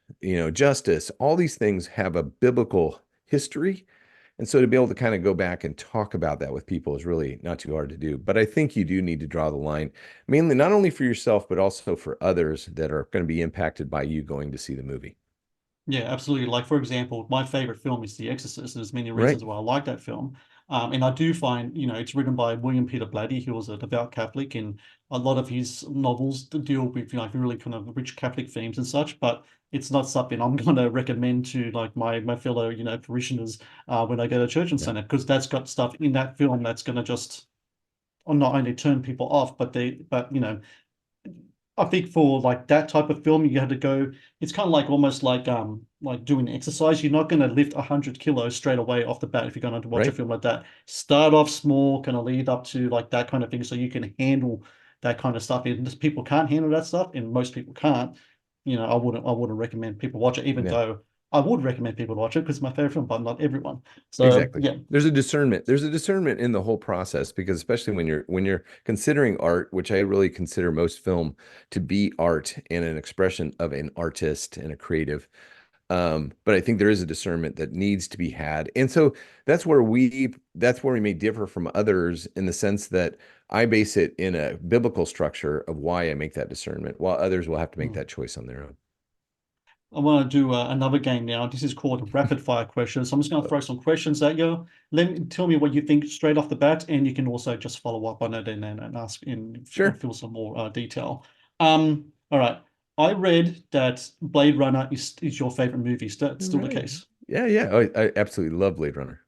justice. All these things have a biblical history. And so to be able to kind of go back and talk about that with people is really not too hard to do. But I think you do need to draw the line, mainly not only for yourself, but also for others that are going to be impacted by you going to see the movie. Yeah, absolutely. Like for example, my favorite film is The Exorcist. There's many Right. reasons why I like that film. And I do find, it's written by William Peter Blatty. He was a devout Catholic, and a lot of his novels deal with, really kind of rich Catholic themes and such. But it's not something I'm going to recommend to like my fellow, parishioners when I go to church and Yeah. Sunday, because that's got stuff in that film that's going to just not only turn people off, but I think for like that type of film, you had to go. It's kind of like almost like doing exercise. You're not going to lift 100 kilos straight away off the bat if you're going to watch a Right. film like that. Start off small, kind of lead up to like that kind of thing, so you can handle that kind of stuff. And just people can't handle that stuff, and most people can't. I wouldn't recommend people watch it, even Yeah. though I would recommend people watch it because it's my favorite film, but not everyone. So Exactly. yeah. There's a discernment. There's a discernment in the whole process because especially when you're considering art, which I really consider most film to be art and an expression of an artist and a creative. But I think there is a discernment that needs to be had. And so that's where we may differ from others in the sense that I base it in a biblical structure of why I make that discernment, while others will have to make Hmm. that choice on their own. I want to do another game now. This is called rapid fire questions. So I'm just going to throw some questions at you. Tell me what you think straight off the bat, and you can also just follow up on it and ask in Sure. fill some more detail. All right. I read that Blade Runner is your favorite movie. Is that All still the right. case? Yeah, yeah. I absolutely love Blade Runner.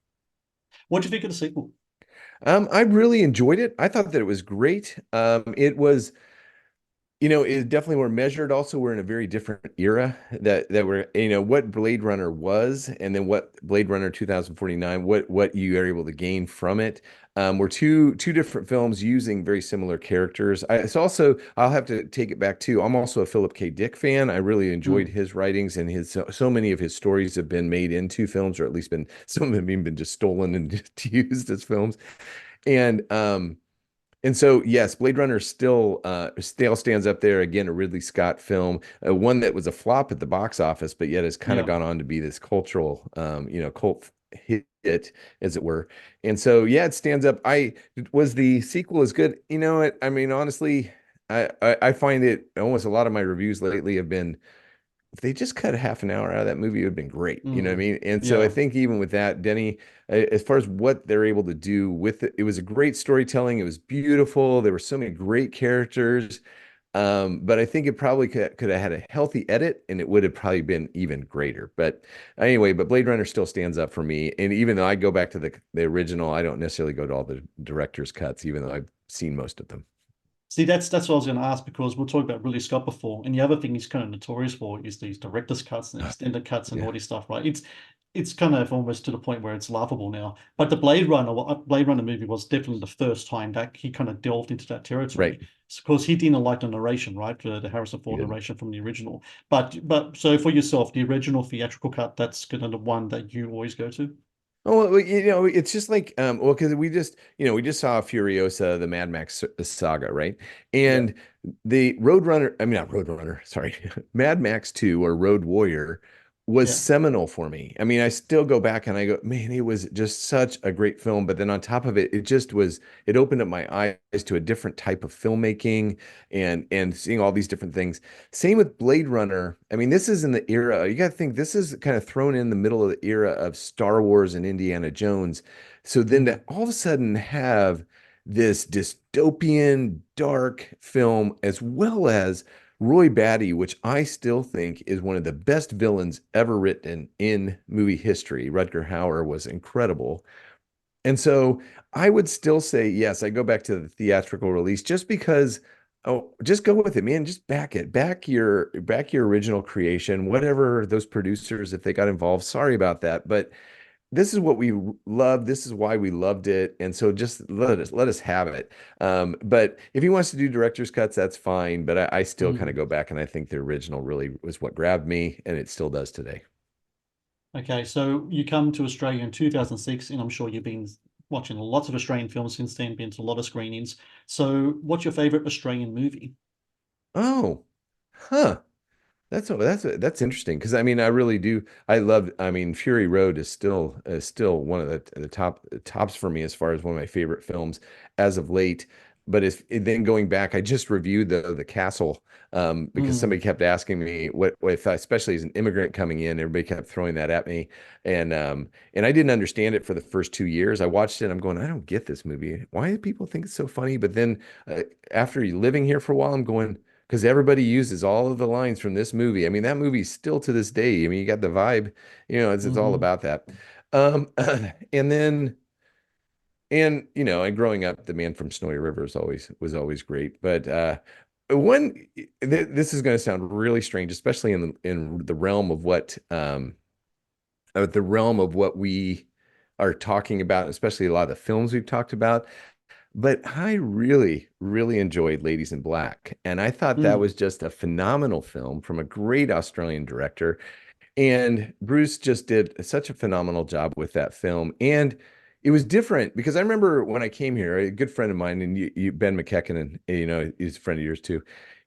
What do you think of the sequel? I really enjoyed it. I thought that it was great. It was, it definitely were measured. Also, we're in a very different era that we're, what Blade Runner was, and then what Blade Runner 2049, what you are able to gain from it. Were two different films using very similar characters. It's also, I'll have to take it back too. I'm also a Philip K. Dick fan. I really enjoyed Mm, his writings, and so many of his stories have been made into films, or at least been some of them even been just stolen and just used as films. And and so, yes, Blade Runner still stands up there again, a Ridley Scott film, one that was a flop at the box office, but yet has kind of yeah. gone on to be this cultural, cult hit, as it were. And so, yeah, it stands up. I was the sequel is good. You know what? I mean, honestly, I find it almost a lot of my reviews lately have been if they just cut half an hour out of that movie, it would have been great. You know what I Mm, mean? And so I yeah. think even with that, Denny, as far as what they're able to do with it, it was a great storytelling. It was beautiful. There were so many great characters. But I think it probably could have had a healthy edit and it would have probably been even greater. But anyway, but Blade Runner still stands up for me. And even though I go back to the original, I don't necessarily go to all the director's cuts, even though I've seen most of them. See, that's what I was going to ask because we'll talk about Ridley Scott before, and the other thing he's kind of notorious for is these director's cuts and extended cuts and Yeah. all this stuff, right? It's kind of almost to the point where it's laughable now. But the Blade Runner movie was definitely the first time that he kind of delved into that territory Right. because he didn't like the narration, right? The Harrison You Ford didn't. narration from the original. But so for yourself, the original theatrical cut, that's kind of the one that you always go to. Oh, well, it's just like, well, because we just saw Furiosa, the Mad Max saga, right? Yeah, And the Roadrunner, I mean, not Roadrunner, sorry, Mad Max 2 or Road Warrior was yeah. seminal for me. I mean, I still go back and I go, man, it was just such a great film. But then on top of it, it opened up my eyes to a different type of filmmaking and seeing all these different things. Same with Blade Runner. I mean, this is in the era, you got to think this is kind of thrown in the middle of the era of Star Wars and Indiana Jones. So then to Mm, all of a sudden have this dystopian, dark film, as well as Roy Batty, which I still think is one of the best villains ever written in movie history. Rutger Hauer was incredible. And so I would still say, yes, I go back to the theatrical release just because, oh, just go with it, man. Just back it, back your original creation, whatever those producers, if they got involved, sorry about that. But this is what we love. This is why we loved it. And so just let us have it. But if he wants to do director's cuts, that's fine. But I still kind of mm. go back and I think the original really was what grabbed me, and it still does today. Okay, so you come to Australia in 2006, and I'm sure you've been watching lots of Australian films since then, been to a lot of screenings. So, what's your favorite Australian movie? Oh, huh. That's interesting because I mean I really do I mean Fury Road is still one of the tops for me as far as one of my favorite films as of late. But then going back, I just reviewed the Castle because somebody Mm, kept asking me what if especially as an immigrant coming in, everybody kept throwing that at me, and I didn't understand it for the first 2 years. I watched it, I'm going, I don't get this movie. Why do people think it's so funny? But then after living here for a while, I'm going because everybody uses all of the lines from this movie. I mean, that movie still to this day. I mean, you got the vibe, it's all hmm. about that. Um, and then, and growing up, The Man from Snowy River was always great. But one, this is going to sound really strange, especially in the realm of what we are talking about, especially a lot of the films we've talked about. But I really, really enjoyed Ladies in Black. And I thought that Mm, was just a phenomenal film from a great Australian director. And Bruce just did such a phenomenal job with that film. And it was different because I remember when I came here, a good friend of mine, and Ben McKecken, and he's a friend of yours too.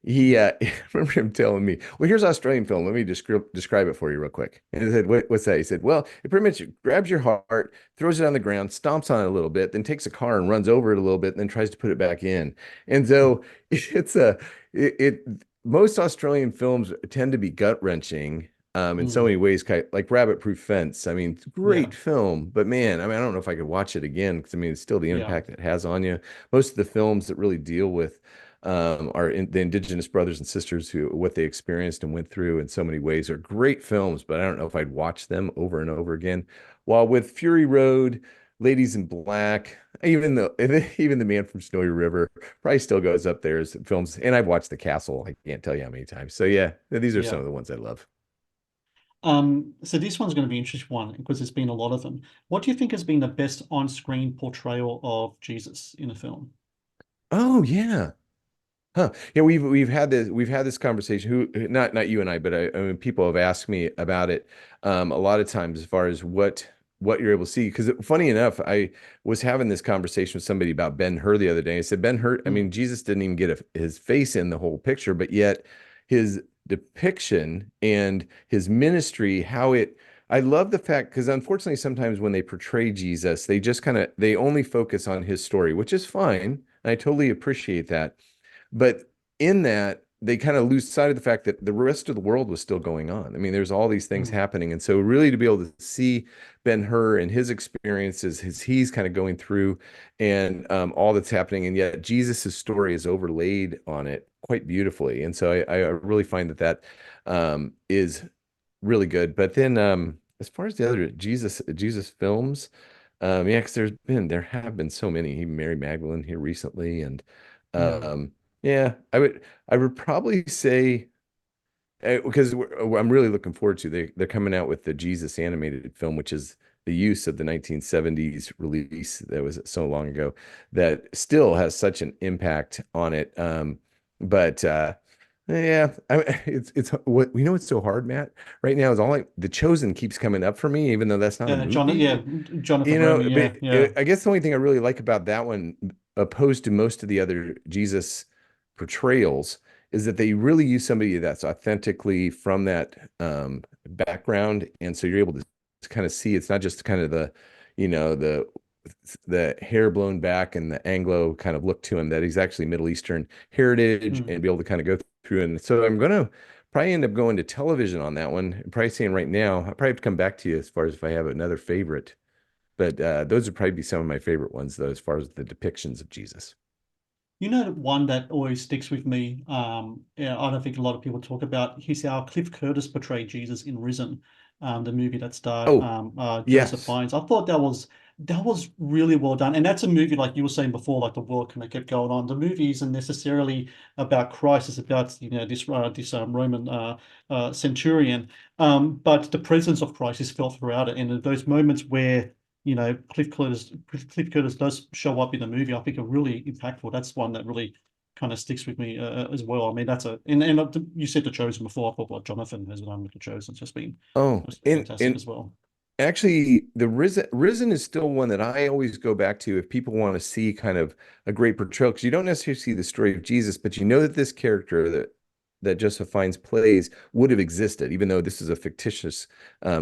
I remember him telling me, "Well, here's an Australian film. Let me describe it for you real quick." And I said, "What's that?" He said, "Well, it pretty much grabs your heart, throws it on the ground, stomps on it a little bit, then takes a car and runs over it a little bit, and then tries to put it back in." And so it's a it, it most Australian films tend to be gut wrenching in so Mm, many ways, kind of like Rabbit Proof Fence. I mean, yeah, great film, but man, I mean, I don't know if I could watch it again because I mean, it's still the yeah, impact it has on you. Most of the films that really deal with the indigenous brothers and sisters who what they experienced and went through in so many ways are great films, but I don't know if I'd watch them over and over again. While with Fury Road, Ladies in Black, even the even the Man from Snowy River probably still goes up there as films. And I've watched The Castle. I can't tell you how many times. So yeah, these are some yeah. of the ones I love. So this one's going to be an interesting one because there's been a lot of them. What do you think has been the best on-screen portrayal of Jesus in a film? Oh yeah. Huh. Yeah, we've had this conversation. Who not you and I, but I mean people have asked me about it a lot of times as far as what you're able to see. Because funny enough, I was having this conversation with somebody about Ben-Hur the other day. I said Ben-Hur, I Mm, mean, Jesus didn't even get his face in the whole picture, but yet his depiction and his ministry, how it I love the fact because unfortunately sometimes when they portray Jesus, they just kind of they only focus on his story, which is fine. I totally appreciate that. But in that, they kind of lose sight of the fact that the rest of the world was still going on. I mean, there's all these things mm, happening. And so really to be able to see Ben-Hur and his experiences, his he's kind of going through and all that's happening. And yet Jesus's story is overlaid on it quite beautifully. And so I really find that is really good. But then as far as the other Jesus films, yeah, because there have been so many. Even Mary Magdalene here recently, and yeah. um, yeah, I would probably say because I'm really looking forward to they're coming out with the Jesus animated film, which is the use of the 1970s release that was so long ago that still has such an impact on it. But yeah, it's what we know it's so hard, Matt. Right now is all The Chosen keeps coming up for me, even though that's not a movie. Yeah, Jonathan You Roman. know, Yeah, but yeah. I guess the only thing I really like about that one, opposed to most of the other Jesus portrayals, is that they really use somebody that's authentically from that background, and so you're able to kind of see it's not just kind of you know, the hair blown back and the Anglo kind of look to him, that he's actually Middle Eastern heritage Mm. and be able to kind of go through. And so I'm gonna probably end up going to television on that one. I'm probably saying right now, I'll probably have to come back to you as far as if I have another favorite. But those would probably be some of my favorite ones, though, as far as the depictions of Jesus. You know, one that always sticks with me, yeah, I don't think a lot of people talk about, he's how Cliff Curtis portrayed Jesus in Risen, the movie that starred Oh, Joseph yes. Fiennes. I thought that was really well done. And that's a movie like you were saying before, like the world kind of kept going on. The movie isn't necessarily about Christ, it's about this Roman centurion. But the presence of Christ is felt throughout it. And in those moments where Cliff Curtis does show up in the movie, I think are really impactful. That's one that really kind of sticks with me as well. I mean, that's a and you said The Chosen before. I thought what Jonathan has done with The Chosen has just been Oh, just and fantastic as well. actually, the Risen is still one that I always go back to if people want to see kind of a great portrayal, because you don't necessarily see the story of Jesus, but you know that this character that Joseph Fiennes plays would have existed, even though this is a fictitious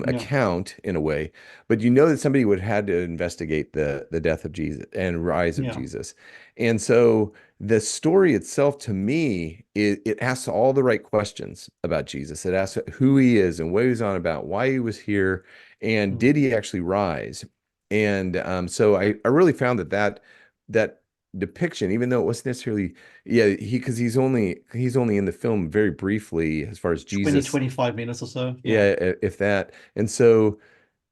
Yeah, account in a way. But you know that somebody would have had to investigate the death of Jesus and rise of yeah, Jesus. And so the story itself, to me, it asks all the right questions about Jesus. It asks who he is and what he was on about, why he was here, and mm. did he actually rise? And so I really found that depiction, even though it wasn't necessarily, yeah, because he's only in the film very briefly as far as 20, Jesus, 25 minutes or so. Yeah, yeah, if that. And so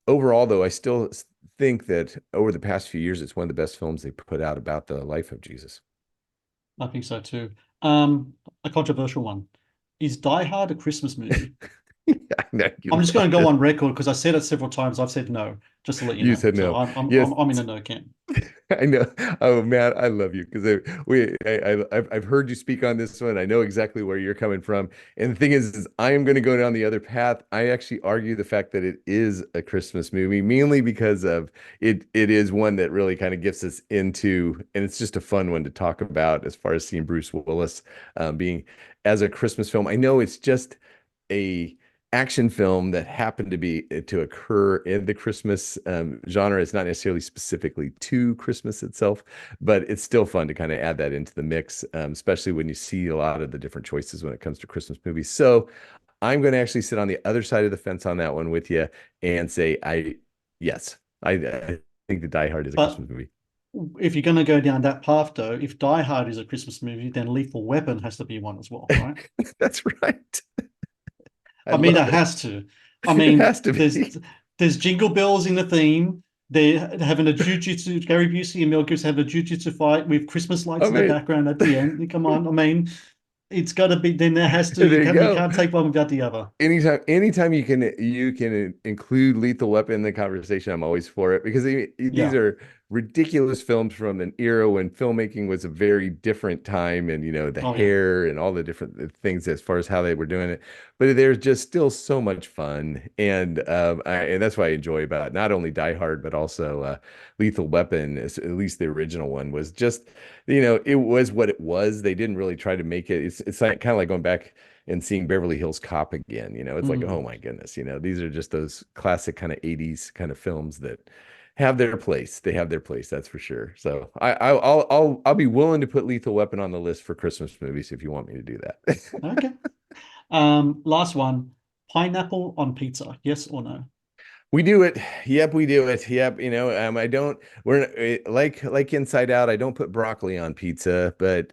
overall, though, I still think that over the past few years, it's one of the best films they put out about the life of Jesus. I think so too. Um, a controversial one. Is Die Hard a Christmas movie? I know you I'm just going love to go this. on record because I said it several times. I've said no, just to let you You know. said So no. Yes, I'm in a no camp. I know. Oh man, I love you because I've heard you speak on this one. I know exactly where you're coming from. And the thing is I am going to go down the other path. I actually argue the fact that it is a Christmas movie, mainly because of it. It is one that really kind of gets us into, and it's just a fun one to talk about as far as seeing Bruce Willis being as a Christmas film. I know it's just a action film that happened to be to occur in the Christmas genre. It's not necessarily specifically to Christmas itself, but it's still fun to kind of add that into the mix, especially when you see a lot of the different choices when it comes to Christmas movies. So I'm going to actually sit on the other side of the fence on that one with you and say, yes, I think the Die Hard is a But Christmas movie. if you're going to go down that path, though, if Die Hard is a Christmas movie, then Lethal Weapon has to be one as well, right? That's right. I I mean, love it it. has to. I It mean, has to be. there's jingle bells in the theme. They're having a jujitsu. Gary Busey and Mel Gibson having a jujitsu fight with Christmas lights I in the mean, background at the end. Come on, I mean, it's got to be. Then there has to. there you You go. can't take one without the other. Anytime you can include Lethal Weapon in the conversation, I'm always for it because these Yeah. are ridiculous films from an era when filmmaking was a very different time, and the Oh yeah. hair and all the different things as far as how they were doing it. But there's just still so much fun, and that's what I enjoy about not only Die Hard but also Lethal Weapon. At least the original one was just, it was what it was. They didn't really try to make it. It's like kind of like going back and seeing Beverly Hills Cop again. It's like, oh Mm. my goodness, these are just those classic kind of 80s kind of films that have their place. They have their place, that's for sure. So I'll be willing to put Lethal Weapon on the list for Christmas movies if you want me to do that. Okay. Last one. Pineapple on pizza. Yes or no? We do it. Yep, we do it. Yep. I don't, we're like Inside Out. I don't put broccoli on pizza, but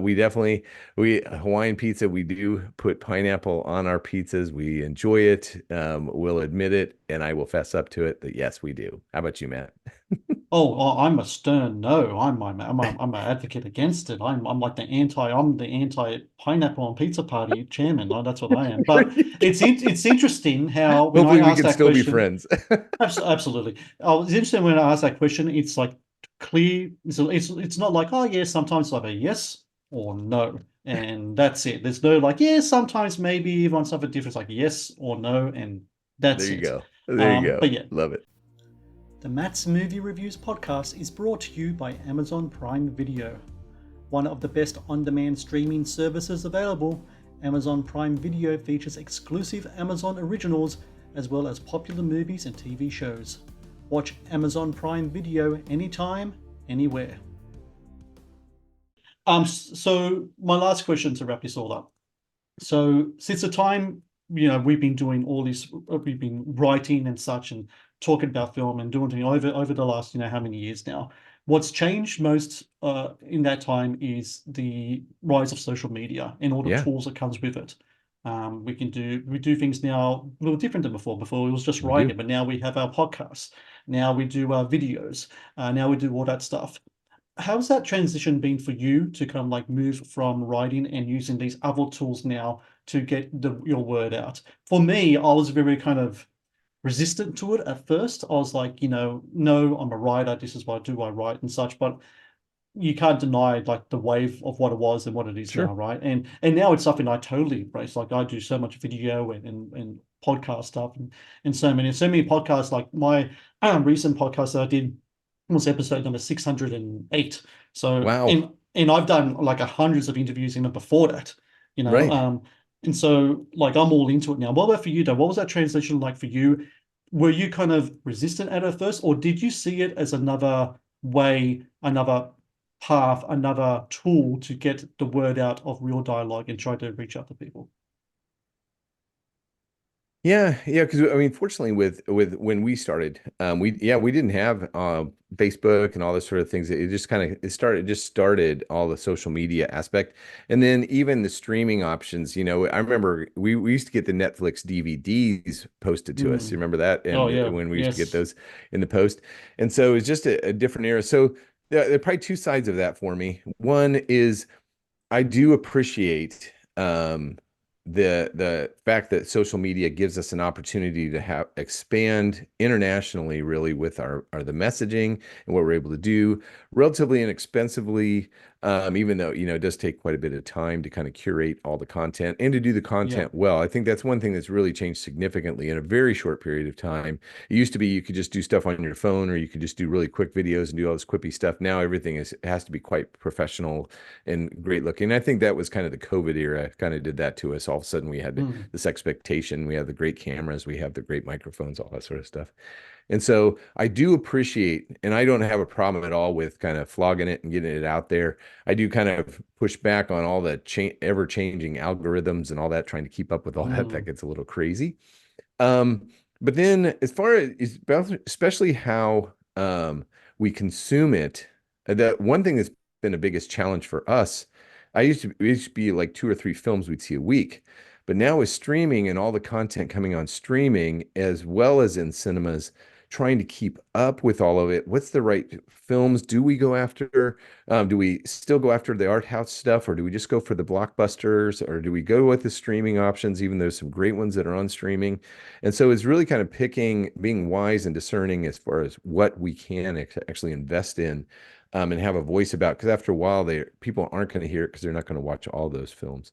we Hawaiian pizza, we do put pineapple on our pizzas. We enjoy it. We'll admit it, and I will fess up to it that yes, we do. How about you, Matt? I'm a stern no. I'm an advocate against it. I'm the anti pineapple on pizza party chairman. That's what I am. But it's interesting how when I Hopefully we asked can that still be question, friends. absolutely. Oh, it's interesting when I asked that question. It's like clear. It's not like, oh yeah, sometimes it's like a yes or no, and that's it. There's no like, yeah, sometimes maybe even something different. It's like yes or no, and There that's you it. go. There you go. But yeah. Love it. The Matt's Movie Reviews podcast is brought to you by Amazon Prime Video. One of the best on-demand streaming services available, Amazon Prime Video features exclusive Amazon originals as well as popular movies and TV shows. Watch Amazon Prime Video anytime, anywhere. So my last question to wrap this all up. So since the time, we've been doing all this, we've been writing and such and talking about film and doing things over the last, how many years now. What's changed most in that time is the rise of social media and all the Yeah, tools that comes with it. We do things now a little different than before. Before it was just we do. writing, but now we have our podcasts. Now we do our videos. Now we do all that stuff. How's that transition been for you to kind of like move from writing and using these other tools now to get your word out? For me, I was very kind of resistant to it at first. I was like, no, I'm a writer. This is what I do. I write and such. But you can't deny like the wave of what it was and what it is now, Sure. right? And now it's something I totally embrace. Like I do so much video and podcast stuff and so many podcasts. Like my recent podcast that I did was episode number 608. So Wow. and I've done like hundreds of interviews even before that, you know. Right. And so like I'm all into it now. What about for you, though? What was that transition like for you? Were you kind of resistant at it first, or did you see it as another way, another path, another tool to get the word out of real dialogue and try to reach out to people? Yeah, because I mean, fortunately, with when we started, we didn't have Facebook and all this sort of things. It just kind of it started all the social media aspect, and then even the streaming options. I remember we used to get the Netflix DVDs posted to us. You Mm. remember that? Oh And yeah, when we used to get yes. those in the post, and so it's just a different era. So there are probably two sides of that for me. One is I do appreciate the fact that social media gives us an opportunity to have expand internationally really with our the messaging and what we're able to do relatively inexpensively, even though it does take quite a bit of time to kind of curate all the content and to do the Yeah. content well. I think that's one thing that's really changed significantly in a very short period of time. It used to be you could just do stuff on your phone or you could just do really quick videos and do all this quippy stuff. Now everything has to be quite professional and great looking. I think that was kind of the COVID era kind of did that to us. All of a sudden we had Mm. this expectation. We have the great cameras, we have the great microphones, all that sort of stuff. And so I do appreciate, and I don't have a problem at all with kind of flogging it and getting it out there. I do kind of push back on all the ever-changing algorithms and all that, trying to keep up with all that. That Mm. gets a little crazy. Um, but then as far as especially how we consume it, that one thing that's been the biggest challenge for us, it used to be like 2 or 3 films we'd see a week. But now with streaming and all the content coming on streaming, as well as in cinemas, trying to keep up with all of it. What's the right films do we go after? Do we still go after the art house stuff, or do we just go for the blockbusters, or do we go with the streaming options, even though there's some great ones that are on streaming? And so it's really kind of picking, being wise and discerning as far as what we can actually invest in, and have a voice about. Because after a while, people aren't going to hear it because they're not going to watch all those films.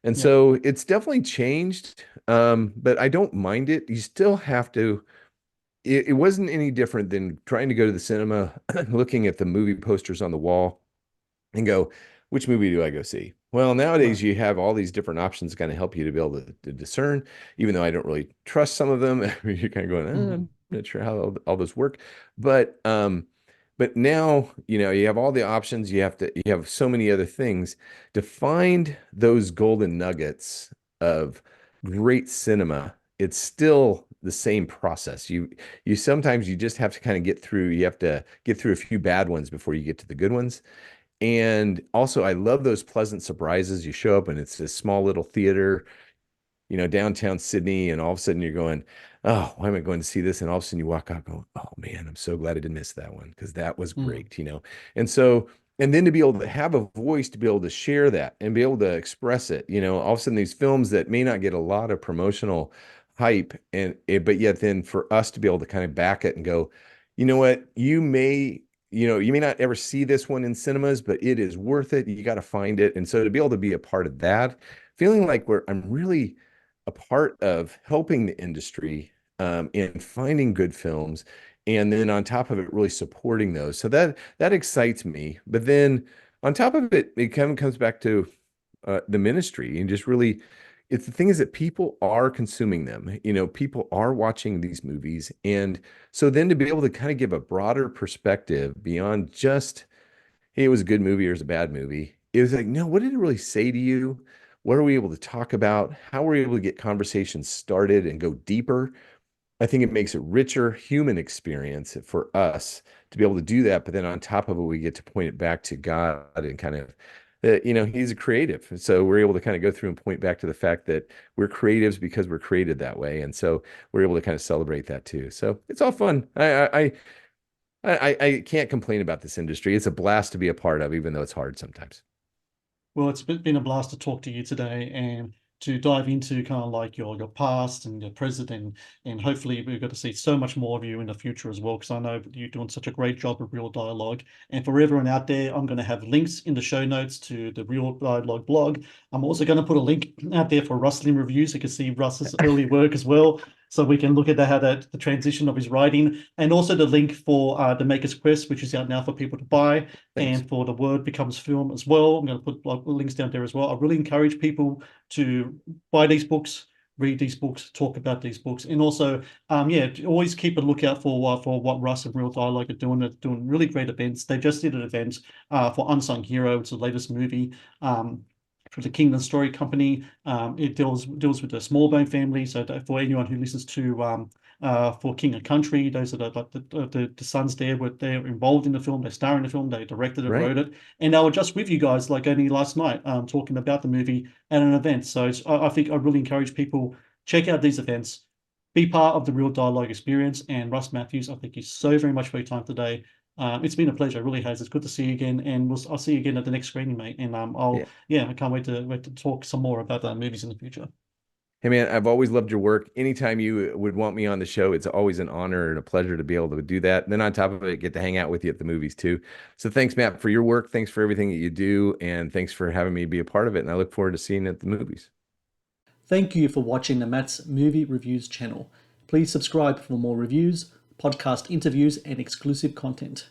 And Yeah. so it's definitely changed, but I don't mind it. You still have to. It wasn't any different than trying to go to the cinema, looking at the movie posters on the wall and go, which movie do I go see? Well, Right. nowadays you have all these different options to kind of help you to be able to discern, even though I don't really trust some of them. You're kind of going, Mm. I'm not sure how all those work. But now, you have all the options. You have so many other things to find those golden nuggets of great cinema. It's still the same process. You sometimes you just have to kind of you have to get through a few bad ones before you get to the good ones. And also, I love those pleasant surprises. You show up and it's this small little theater, downtown Sydney, and all of a sudden you're going, oh, why am I going to see this? And all of a sudden you walk out going, oh man, I'm so glad I didn't miss that one because that was Mm. great. And so, and then to be able to have a voice to be able to share that and be able to express it, all of a sudden these films that may not get a lot of promotional hype but yet then for us to be able to kind of back it and go, you know what, you may not ever see this one in cinemas, but it is worth it. You got to find it. And so to be able to be a part of that, feeling like I'm really a part of helping the industry, in finding good films, and then on top of it, really supporting those. So that excites me. But then on top of it, it kind of comes back to the ministry and just really. It's the thing is that people are consuming them. People are watching these movies. And so then to be able to kind of give a broader perspective beyond just, hey, it was a good movie or it was a bad movie. It was like, no, what did it really say to you? What are we able to talk about? How are we able to get conversations started and go deeper? I think it makes a richer human experience for us to be able to do that. But then on top of it, we get to point it back to God and kind of, he's a creative. So we're able to kind of go through and point back to the fact that we're creatives because we're created that way. And so we're able to kind of celebrate that too. So it's all fun. I can't complain about this industry. It's a blast to be a part of, even though it's hard sometimes. Well, it's been a blast to talk to you today and to dive into kind of like your past and your present, and hopefully we're going to see so much more of you in the future as well, because I know you're doing such a great job of Real Dialogue. And for everyone out there, I'm going to have links in the show notes to the Real Dialogue blog. I'm also going to put a link out there for Rustling reviews. So you can see Russ's early work as well. So we can look at how the transition of his writing, and also the link for the Maker's Quest, which is out now for people to buy, Thanks. and for the Word Becomes Film as well. I'm going to put like links down there as well. I really encourage people to buy these books, read these books, talk about these books, and also, yeah, always keep a lookout for what Russ and Real Dialogue are doing. They're doing really great events. They just did an event for Unsung Hero. It's the latest movie. For the Kingdom Story Company, it deals with the Smallbone family. So for anyone who listens to for King and Country, those are the sons there. They're involved in the film. They star in the film. They directed it, Right. wrote it, and they were just with you guys like only last night, talking about the movie at an event. So I think I really encourage people, check out these events, be part of the Real Dialogue experience. And Russ Matthews, I thank you so very much for your time today. It's been a pleasure. It really has. It's good to see you again, and I'll see you again at the next screening, mate. And Yeah. yeah, I can't wait to talk some more about movies in the future. Hey man, I've always loved your work. Anytime you would want me on the show, it's always an honor and a pleasure to be able to do that. And then on top of it, get to hang out with you at the movies too. So thanks, Matt, for your work. Thanks for everything that you do. And thanks for having me be a part of it. And I look forward to seeing you at the movies. Thank you for watching the Matt's Movie Reviews channel. Please subscribe for more reviews, podcast interviews, and exclusive content.